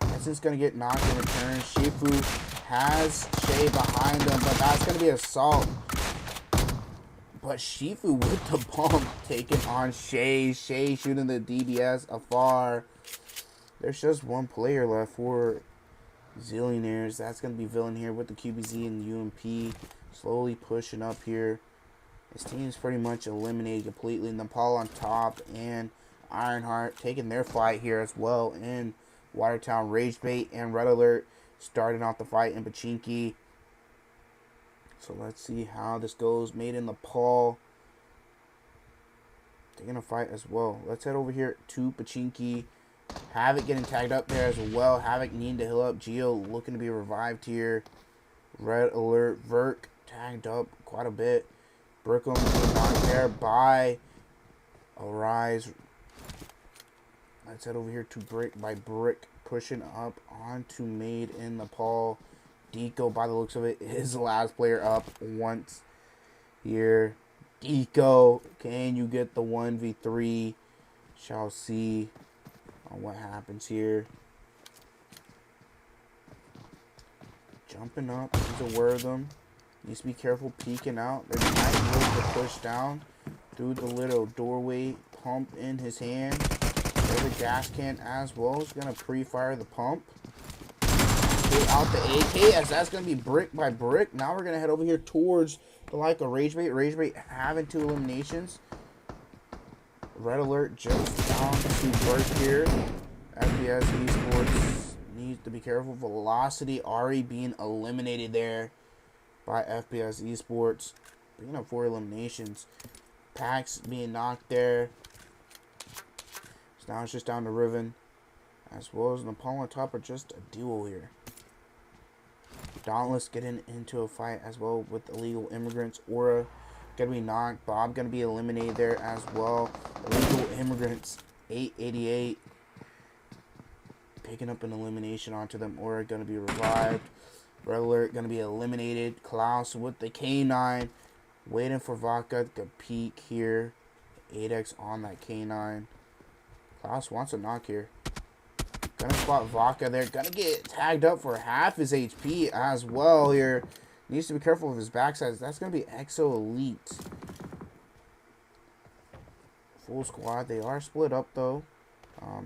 Essence going to get knocked in return. Shifu has Shay behind him, but that's going to be assault. But Shifu with the bump taking on Shay. Shay shooting the DBS afar. There's just one player left for Zillionaires. That's going to be Villain here with the QBZ and UMP. Slowly pushing up here. His team's pretty much eliminated completely. Nepal on top and Ironheart taking their fight here as well in Watertown. Ragebait and Red Alert starting off the fight in Pachinki. So let's see how this goes. Made in Nepal taking a fight as well. Let's head over here to Pachinki. Havoc getting tagged up there as well. Havoc needing to heal up. Geo looking to be revived here. Red Alert. Verk tagged up quite a bit. Brooklyn knocked there by Arise. Let's head over here to brick by brick. Pushing up onto Made in Nepal. Deco, by the looks of it, is the last player up once here. Deco, can you get the 1v3? Shall see on what happens here. Jumping up, he's aware of them. Needs to be careful peeking out. They might be able to push down through the little doorway. Pump in his hand. There's a gas can as well. He's going to pre-fire the pump. Out the AK, as that's going to be brick by brick. Now we're going to head over here towards the like of Ragebait. Ragebait having 2 eliminations. Red Alert just down to Burke here. FPS Esports needs to be careful. Velocity Ari being eliminated there by FPS Esports. Picking up 4 eliminations. Pax being knocked there. So now it's just down to Riven. As well as Nepal on top are just a duo here. Dauntless getting into a fight as well with illegal immigrants. Aura gonna be knocked. Bob gonna be eliminated there as well. Illegal immigrants 888 picking up an elimination onto them. Aura gonna be revived. Red Alert gonna be eliminated. Klaus with the K9 waiting for Vodka to peek here. 8x on that K9. Klaus wants a knock here. Gonna spot Vodka there. Gonna get tagged up for half his HP as well here. Needs to be careful of his backside. That's gonna be Exo Elite. Full squad. They are split up though.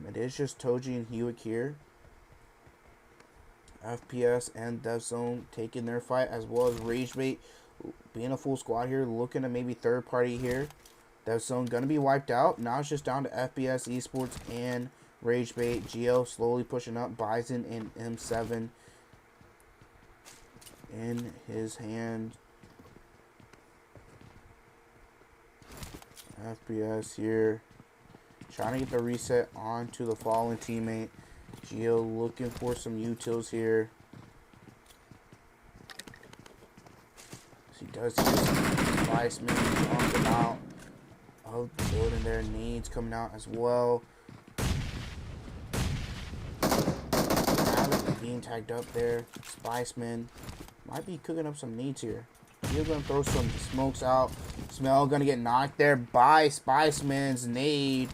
It is just Toji and Hewitt here. FPS and Death Zone taking their fight, as well as Ragebait being a full squad here. Looking at maybe third party here. Death Zone gonna be wiped out. Now it's just down to FPS Esports and Ragebait. Geo slowly pushing up. Bison and M7 in his hand. FPS here. Trying to get the reset onto the fallen teammate. Geo looking for some utils here. So he does use some Viceman jumping out of the building there. Needs coming out as well. Being tagged up there. Spiceman might be cooking up some needs here. He's gonna throw some smokes out. Smell gonna get knocked there by Spiceman's nade.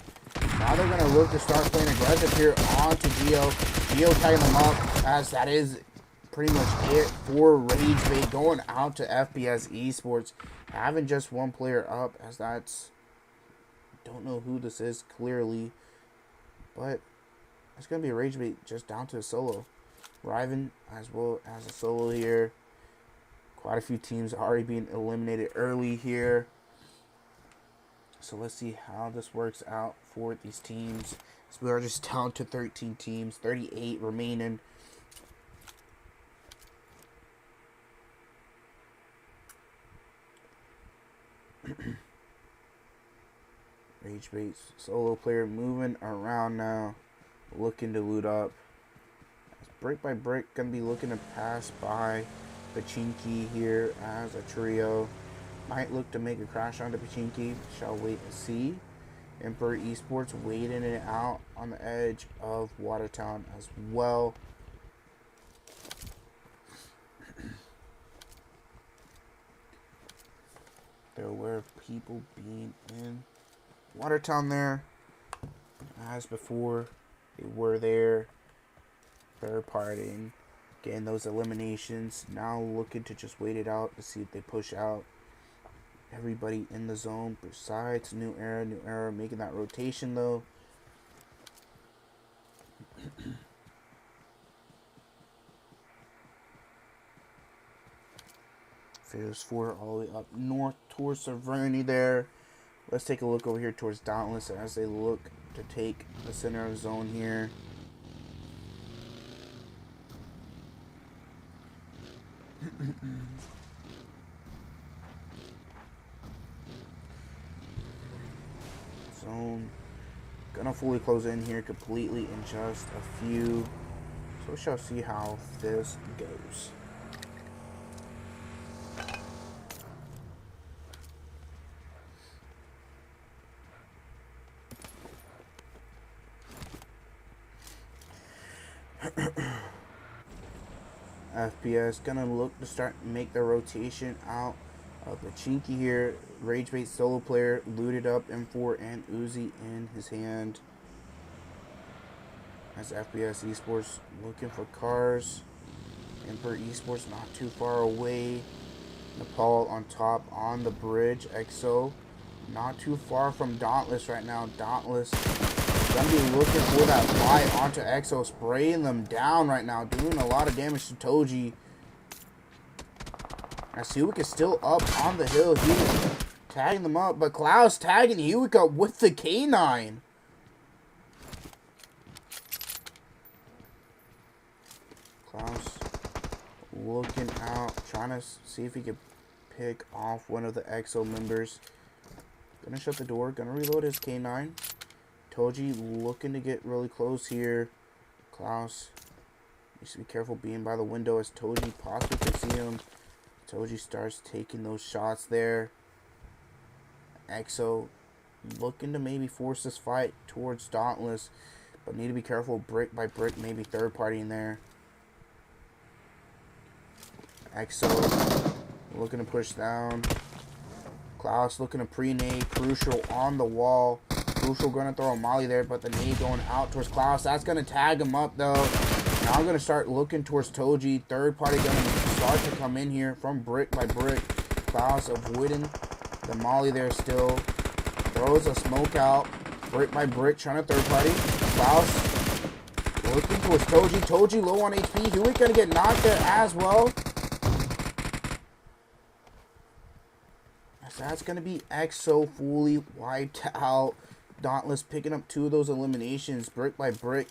Now they're gonna look to start playing aggressive here onto Geo. geotagging them up, as that is pretty much it for Ragebait, going out to FPS Esports. Having just one player up, as that's, don't know who this is clearly, but it's going to be Ragebait just down to a solo. Riven as well as a solo here. Quite a few teams already being eliminated early here. So let's see how this works out for these teams. So we are just down to 13 teams, 38 remaining. Ragebait's solo player moving around now, looking to loot up. Brick by brick, gonna be looking to pass by Pachinki here as a trio. Might look to make a crash onto Pachinki. Shall wait and see. Emperor Esports waiting it out on the edge of Watertown as well. They're aware of people being in Watertown there. As before, they were there. Third partying, getting those eliminations. Now looking to just wait it out to see if they push out everybody in the zone besides New Era making that rotation though. Phase 4 all the way up north towards Severny there. Let's take a look over here towards Dauntless as they look to take the center of the zone here. Zone gonna fully close in here completely in just a few. So we shall see how this goes. FPS gonna look to start make the rotation out of the Chinky here. Ragebait solo player looted up M4 and Uzi in his hand. As FPS Esports looking for cars. Emperor Esports not too far away. Nepal on top on the bridge. EXO not too far from Dauntless right now. Dauntless gonna be looking for that fly onto EXO, spraying them down right now, doing a lot of damage to Toji. As Hewick is still up on the hill, Hewick tagging them up, but Klaus tagging Hewick up with the K9. Klaus looking out, trying to see if he can pick off one of the EXO members. Gonna shut the door, gonna reload his K9. Toji looking to get really close here. Klaus needs to be careful being by the window as Toji possibly can see him. Toji starts taking those shots there. EXO looking to maybe force this fight towards Dauntless, but need to be careful brick by brick, maybe third party in there. EXO looking to push down. Klaus looking to pre-nade. Crucial on the wall. Crucial gonna throw a molly there, but the nade going out towards Klaus. That's gonna tag him up though. Now I'm gonna start looking towards Toji. Third party gonna start to come in here from brick by brick. Klaus avoiding the molly there still. Throws a smoke out. Brick by brick trying to third party. Klaus looking towards Toji. Toji low on HP. Hewitt gonna get knocked there as well. So that's gonna be EXO fully wiped out. Dauntless picking up 2 of those eliminations, brick by brick,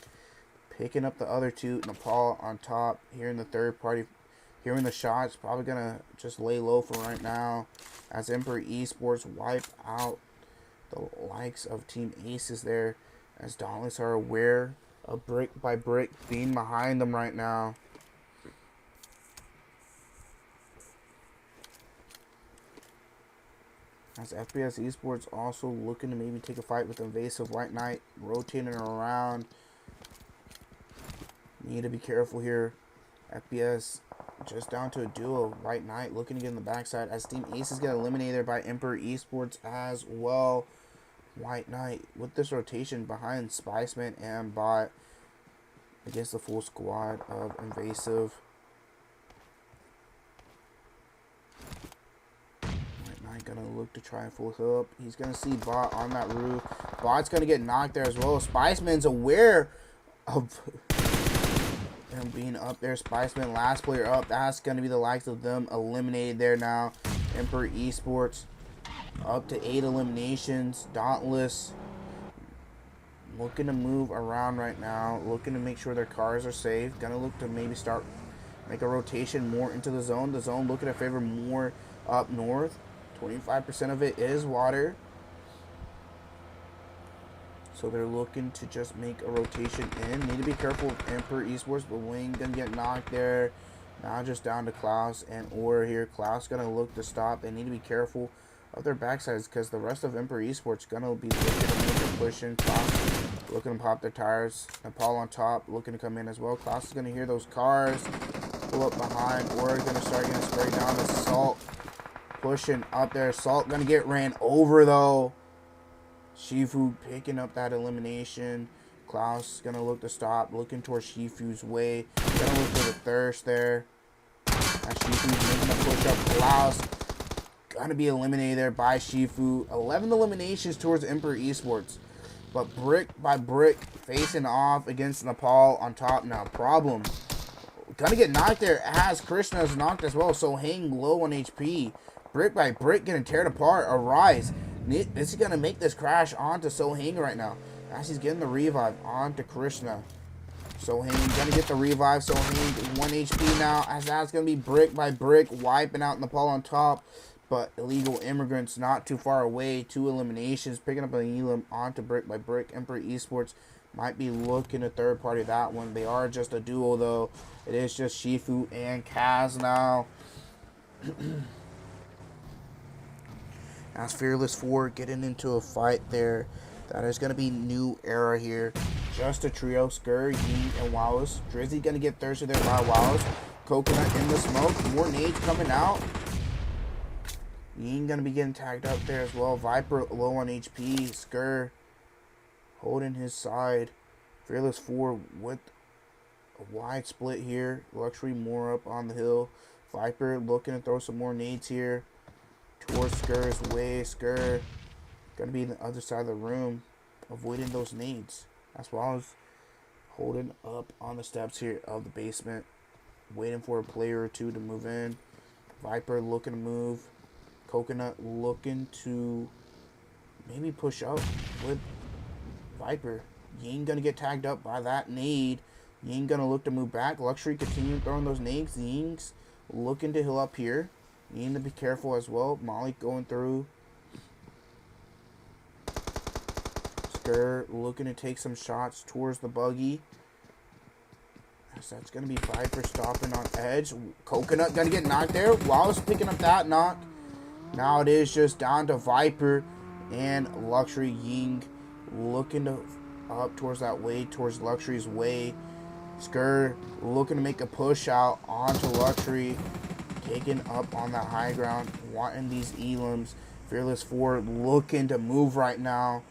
picking up the other 2. Nepal on top, hearing the third party, hearing the shots, probably gonna just lay low for right now. As Emperor Esports wipe out the likes of Team Aces there, as Dauntless are aware of brick by brick being behind them right now. As FPS Esports also looking to maybe take a fight with Invasive White Knight, rotating around. Need to be careful here. FPS just down to a duo. White Knight looking to get in the backside as Team Aces get eliminated by Emperor Esports as well. White Knight with this rotation behind Spiceman and Bot. against the full squad of Invasive. Not gonna look to try and full heal up. He's gonna see Bot on that roof. Bot's gonna get knocked there as well. Spiceman's aware of him being up there. Spiceman, last player up. That's gonna be the likes of them eliminated there now. Emperor Esports up to 8 eliminations. Dauntless looking to move around right now, looking to make sure their cars are safe. Gonna look to maybe make a rotation more into the zone. The zone looking to favor more up north. 25% of it is water. So they're looking to just make a rotation in. Need to be careful with Emperor Esports, but Wing gonna get knocked there. Now just down to Klaus and Or here. Klaus gonna look to stop. They need to be careful of their backsides because the rest of Emperor Esports gonna be looking to make a push in. Klaus looking to pop their tires. Nepal on top, looking to come in as well. Klaus is gonna hear those cars. Pull up behind. Or gonna start getting sprayed down. The Salt pushing up there. Salt gonna get ran over though. Shifu picking up that elimination. Klaus gonna look to stop, looking towards Shifu's way. Gonna look for the thirst there. As Shifu's making a push up. Klaus gonna be eliminated there by Shifu. 11 eliminations towards Emperor Esports. But brick by brick, facing off against Nepal on top now. Problem. Gonna get knocked there as Krishna is knocked as well. So hang low on HP. Brick by brick getting teared apart. Arise. This is going to make this crash onto Sohang right now. As he's getting the revive onto Krishna. Sohang going to get the revive. Sohang 1 HP now. As that's going to be brick by brick. Wiping out Nepal on top. But illegal immigrants not too far away. 2 eliminations. Picking up an elim onto brick by brick. Emperor Esports might be looking to third party that one. They are just a duo though. It is just Shifu and Kaz now. As Fearless 4 getting into a fight there. That is going to be new era here. Just a trio. Skur, Ying, and Wallace. Drizzy going to get thirsty there by Wallace. Coconut in the smoke. More nades coming out. Ying going to be getting tagged up there as well. Viper low on HP. Skur holding his side. Fearless 4 with a wide split here. Luxury more up on the hill. Viper looking to throw some more nades here. Towards Skur's way. Skur gonna be in the other side of the room, avoiding those nades. As well as holding up on the steps here of the basement, waiting for a player or two to move in. Viper looking to move. Coconut looking to maybe push up with Viper. Ying gonna get tagged up by that nade. Ying gonna look to move back. Luxury continuing throwing those nades. Ying's looking to heal up here. You need to be careful as well. Molly going through. Skur looking to take some shots towards the buggy. So that's going to be Viper stopping on edge. Coconut going to get knocked there. Wallace picking up that knock. Now it is just down to Viper and Luxury. Ying looking to up towards that way, towards Luxury's way. Skur looking to make a push out onto Luxury. Taking up on that high ground, wanting these elims. Fearless 4 looking to move right now.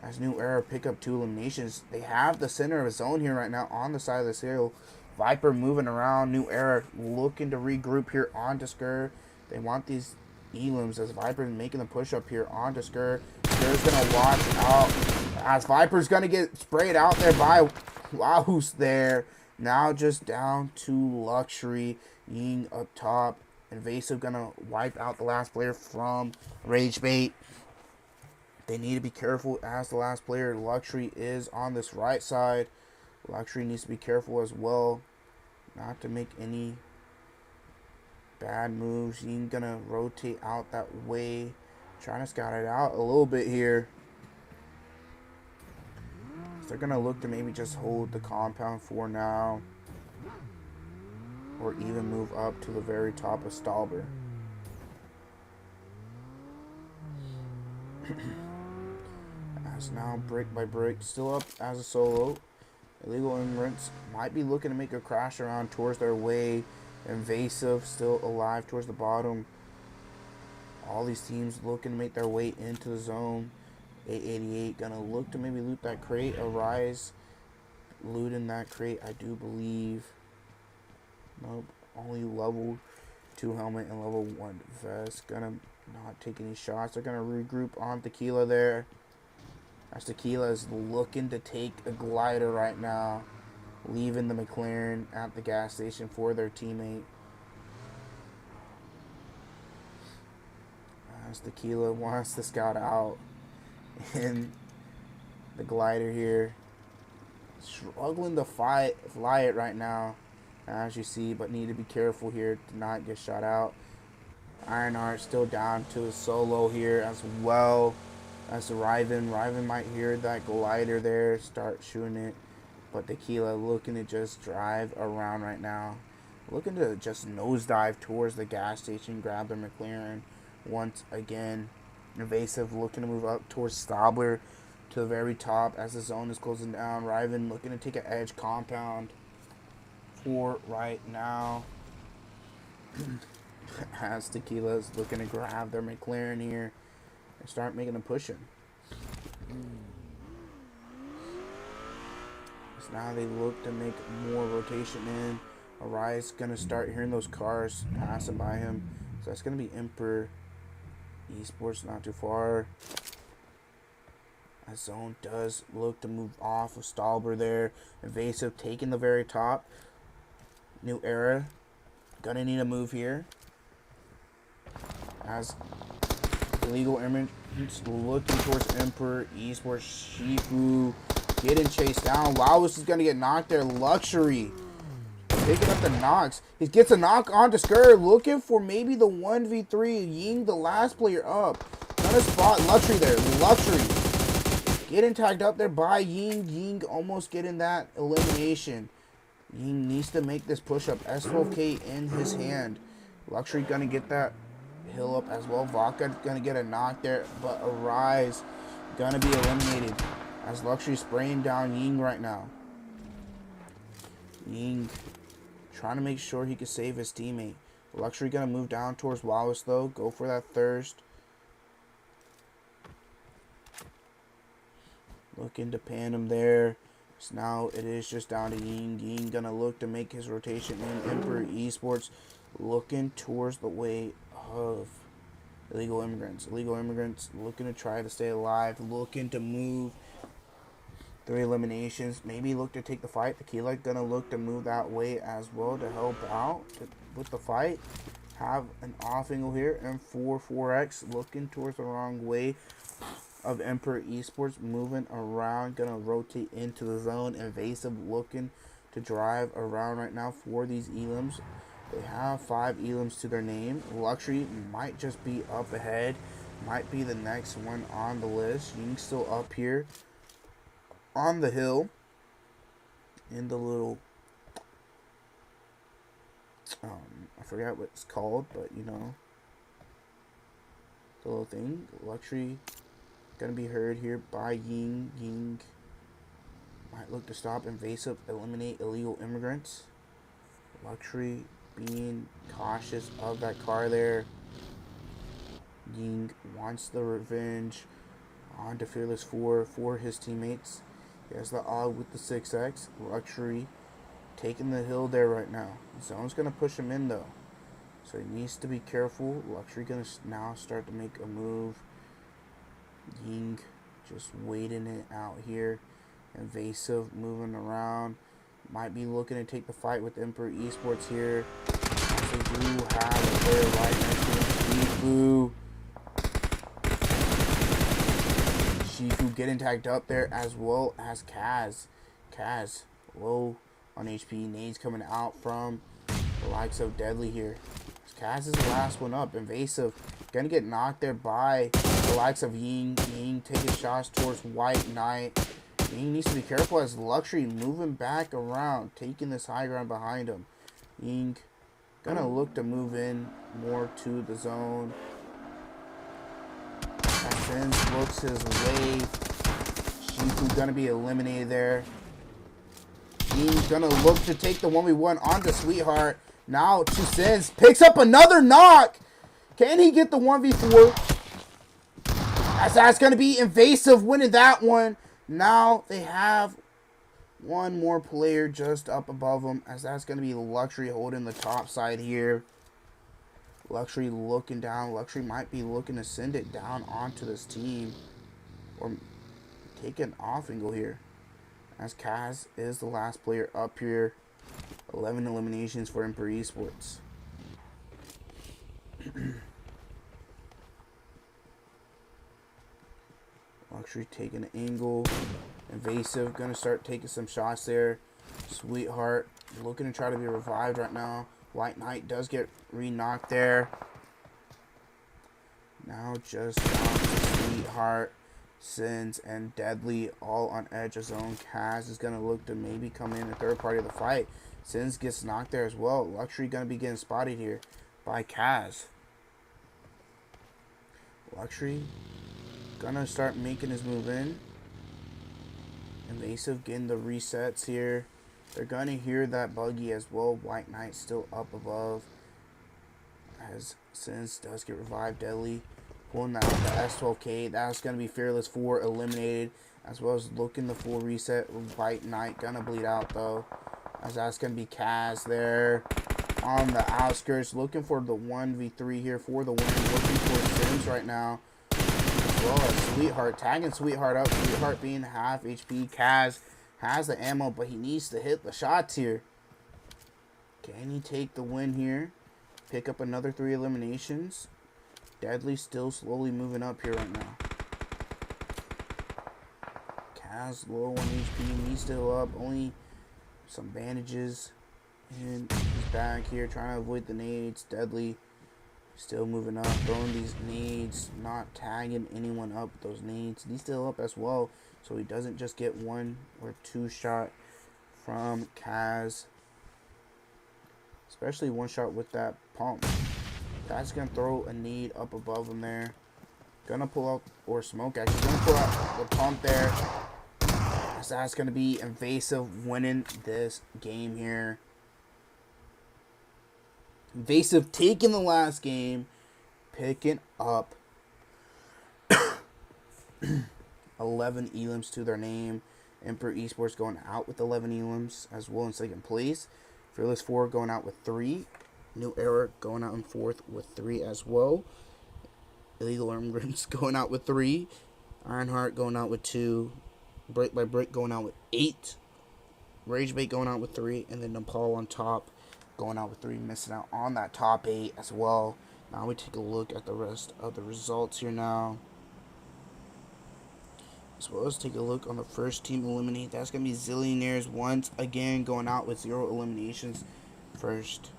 As New Era pick up 2 eliminations. They have the center of a zone here right now on the side of this hill. Viper moving around. New Era looking to regroup here onto Skur. They want these elims as Viper's making the push up here onto Skur. Skur's going to watch out as Viper's going to get sprayed out there by Who's there. Now just down to Luxury. Ying up top. Invasive gonna wipe out the last player from Ragebait. They need to be careful as the last player. Luxury is on this right side. Luxury needs to be careful as well, not to make any bad moves. Ying gonna rotate out that way, trying to scout it out a little bit here. So they're gonna look to maybe just hold the compound for now, or even move up to the very top of Stalber. As now brick by brick, still up as a solo. Illegal immigrants might be looking to make a crash around towards their way. Invasive still alive towards the bottom. All these teams looking to make their way into the zone. 888 gonna look to maybe loot that crate. Arise loot in that crate, I do believe. Nope, only level 2 helmet and level 1 vest. Gonna not take any shots. They're gonna regroup on Tequila there. As Tequila is looking to take a glider right now, leaving the McLaren at the gas station for their teammate. As Tequila wants to scout out in the glider here. Struggling to fly it right now, as you see, but need to be careful here to not get shot out. Ironheart still down to a solo here as well as the Riven. Riven might hear that glider there, start shooting it, but Tequila looking to just drive around right now. Looking to just nosedive towards the gas station, grab the McLaren once again. Invasive looking to move up towards Stabler to the very top as the zone is closing down. Riven looking to take an edge compound for right now. As Tequila is looking to grab their McLaren here and start making a push in. So now they look to make more rotation in. Arise gonna start hearing those cars passing by him. So that's gonna be Emperor Esports not too far. As Zone does look to move off of Stalber there. Invasive taking the very top. New Era gonna need a move here. As illegal immigrants looking towards Emperor Esports. Shifu getting chased down. Wow, this is gonna get knocked there. Luxury picking up the knocks. He gets a knock onto Skur, looking for maybe the 1v3. Ying, the last player up. Gonna spot Luxury there. Luxury getting tagged up there by Ying. Ying almost getting that elimination. Ying needs to make this push up. S12K in his hand. Luxury gonna get that hill up as well. Vodka gonna get a knock there, but Arise gonna be eliminated as Luxury spraying down Ying right now. Ying trying to make sure he can save his teammate. Luxury gonna move down towards Wallace though. Go for that thirst. Looking to pan him there. So now it is just down to Ying. Ying gonna look to make his rotation in. Emperor Esports looking towards the way of illegal immigrants. Illegal immigrants looking to try to stay alive. Looking to move. 3 eliminations. Maybe look to take the fight. Tequila gonna look to move that way as well to help out with the fight. Have an off angle here. And 4x looking towards the wrong way of Emperor Esports, moving around, gonna rotate into the zone. Invasive looking to drive around right now for these elims. They have 5 elims to their name. Luxury might just be up ahead, might be the next one on the list. Ying's still up here on the hill in the little I forgot what it's called, but you know, the little thing. Luxury gonna be heard here by Ying. Ying might look to stop Invasive, eliminate illegal immigrants. Luxury being cautious of that car there. Ying wants the revenge on to Fearless 4 for his teammates. He has the odd with the 6x. Luxury taking the hill there right now. Zone's gonna push him in though, so he needs to be careful. Luxury gonna now start to make a move. Ying just waiting it out here. Invasive moving around. Might be looking to take the fight with Emperor Esports here. They do have a player right next to him. Shifu getting tagged up there as well as Kaz. Kaz low on HP. Nades coming out from the likes of Deadly here. Kaz is the last one up. Invasive gonna get knocked there by the likes of Ying. Ying taking shots towards White Knight. Ying needs to be careful as Luxury moving back around, taking this high ground behind him. Ying gonna look to move in more to the zone. As Sins looks his way. Shifu gonna be eliminated there. Ying's gonna look to take the 1v1 onto Sweetheart. Now to Sins. Picks up another knock. Can he get the 1v4? As that's gonna be Invasive winning that one. Now they have one more player just up above him, as that's going to be Luxury holding the top side here. Luxury looking down. Luxury might be looking to send it down onto this team, or take an off angle here, as Kaz is the last player up here. 11 eliminations for Fps Esports. Luxury taking an angle. Invasive gonna start taking some shots there. Sweetheart looking to try to be revived right now. White Knight does get re-knocked there. Now just down to Sweetheart, Sins, and Deadly all on edge of zone. Kaz is gonna look to maybe come in the third party of the fight. Sins gets knocked there as well. Luxury gonna be getting spotted here by Kaz. Luxury gonna start making his move in. Invasive getting the resets here. They're gonna hear that buggy as well. White Knight still up above, as Sins does get revived. Deadly pulling out the S12K. That's gonna be Fearless 4 eliminated, as well as looking the full reset. White Knight gonna bleed out though, as that's gonna be Kaz there on the outskirts, looking for the 1v3 here for the win. Looking for Sims right now, as well as Sweetheart, tagging Sweetheart up. Sweetheart being half HP. Kaz has the ammo, but he needs to hit the shots here. Can he take the win here? Pick up another 3 eliminations. Deadly still slowly moving up here right now. Kaz low on HP, needs to heal up. Only some bandages. And he's back here trying to avoid the nades. Deadly still moving up, throwing these nades, not tagging anyone up with those nades. He's still up as well, so he doesn't just get 1 or 2 shot from Kaz. Especially 1 shot with that pump. That's going to throw a nade up above him there. Gonna pull out, or smoke actually, gonna pull out the pump there. So that's going to be Invasive winning this game here. Invasive taking the last game, picking up 11 elims to their name. Fps Esports going out with 11 elims as well in second place. Fearless 4 going out with 3. New Era going out in 4th with 3 as well. Illegal Immigrants going out with 3. Ironheart going out with 2. Brick by Brick going out with 8. Ragebait going out with 3. And then Nepal on top going out with 3, missing out on that top 8 as well. Now we take a look at the rest of the results here now, as well as take a look on the first team eliminated. That's going to be Zillionaires once again going out with 0 eliminations first.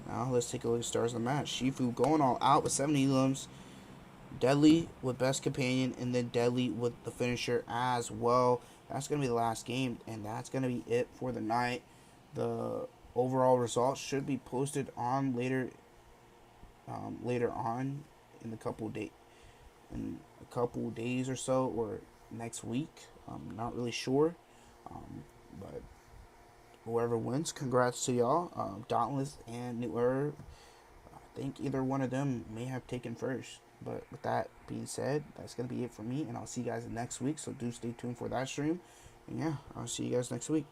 Now let's take a look at stars of the match. Shifu going all out with 7 elims. Deadly with best companion, and then Deadly with the finisher as well. That's going to be the last game, and that's going to be it for the night. The overall results should be posted on later on in a couple days or so, or next week. I'm not really sure, but whoever wins, congrats to y'all. Dauntless and New Era, I think either one of them may have taken first. But with that being said, that's gonna be it for me, and I'll see you guys next week. So do stay tuned for that stream, and yeah, I'll see you guys next week.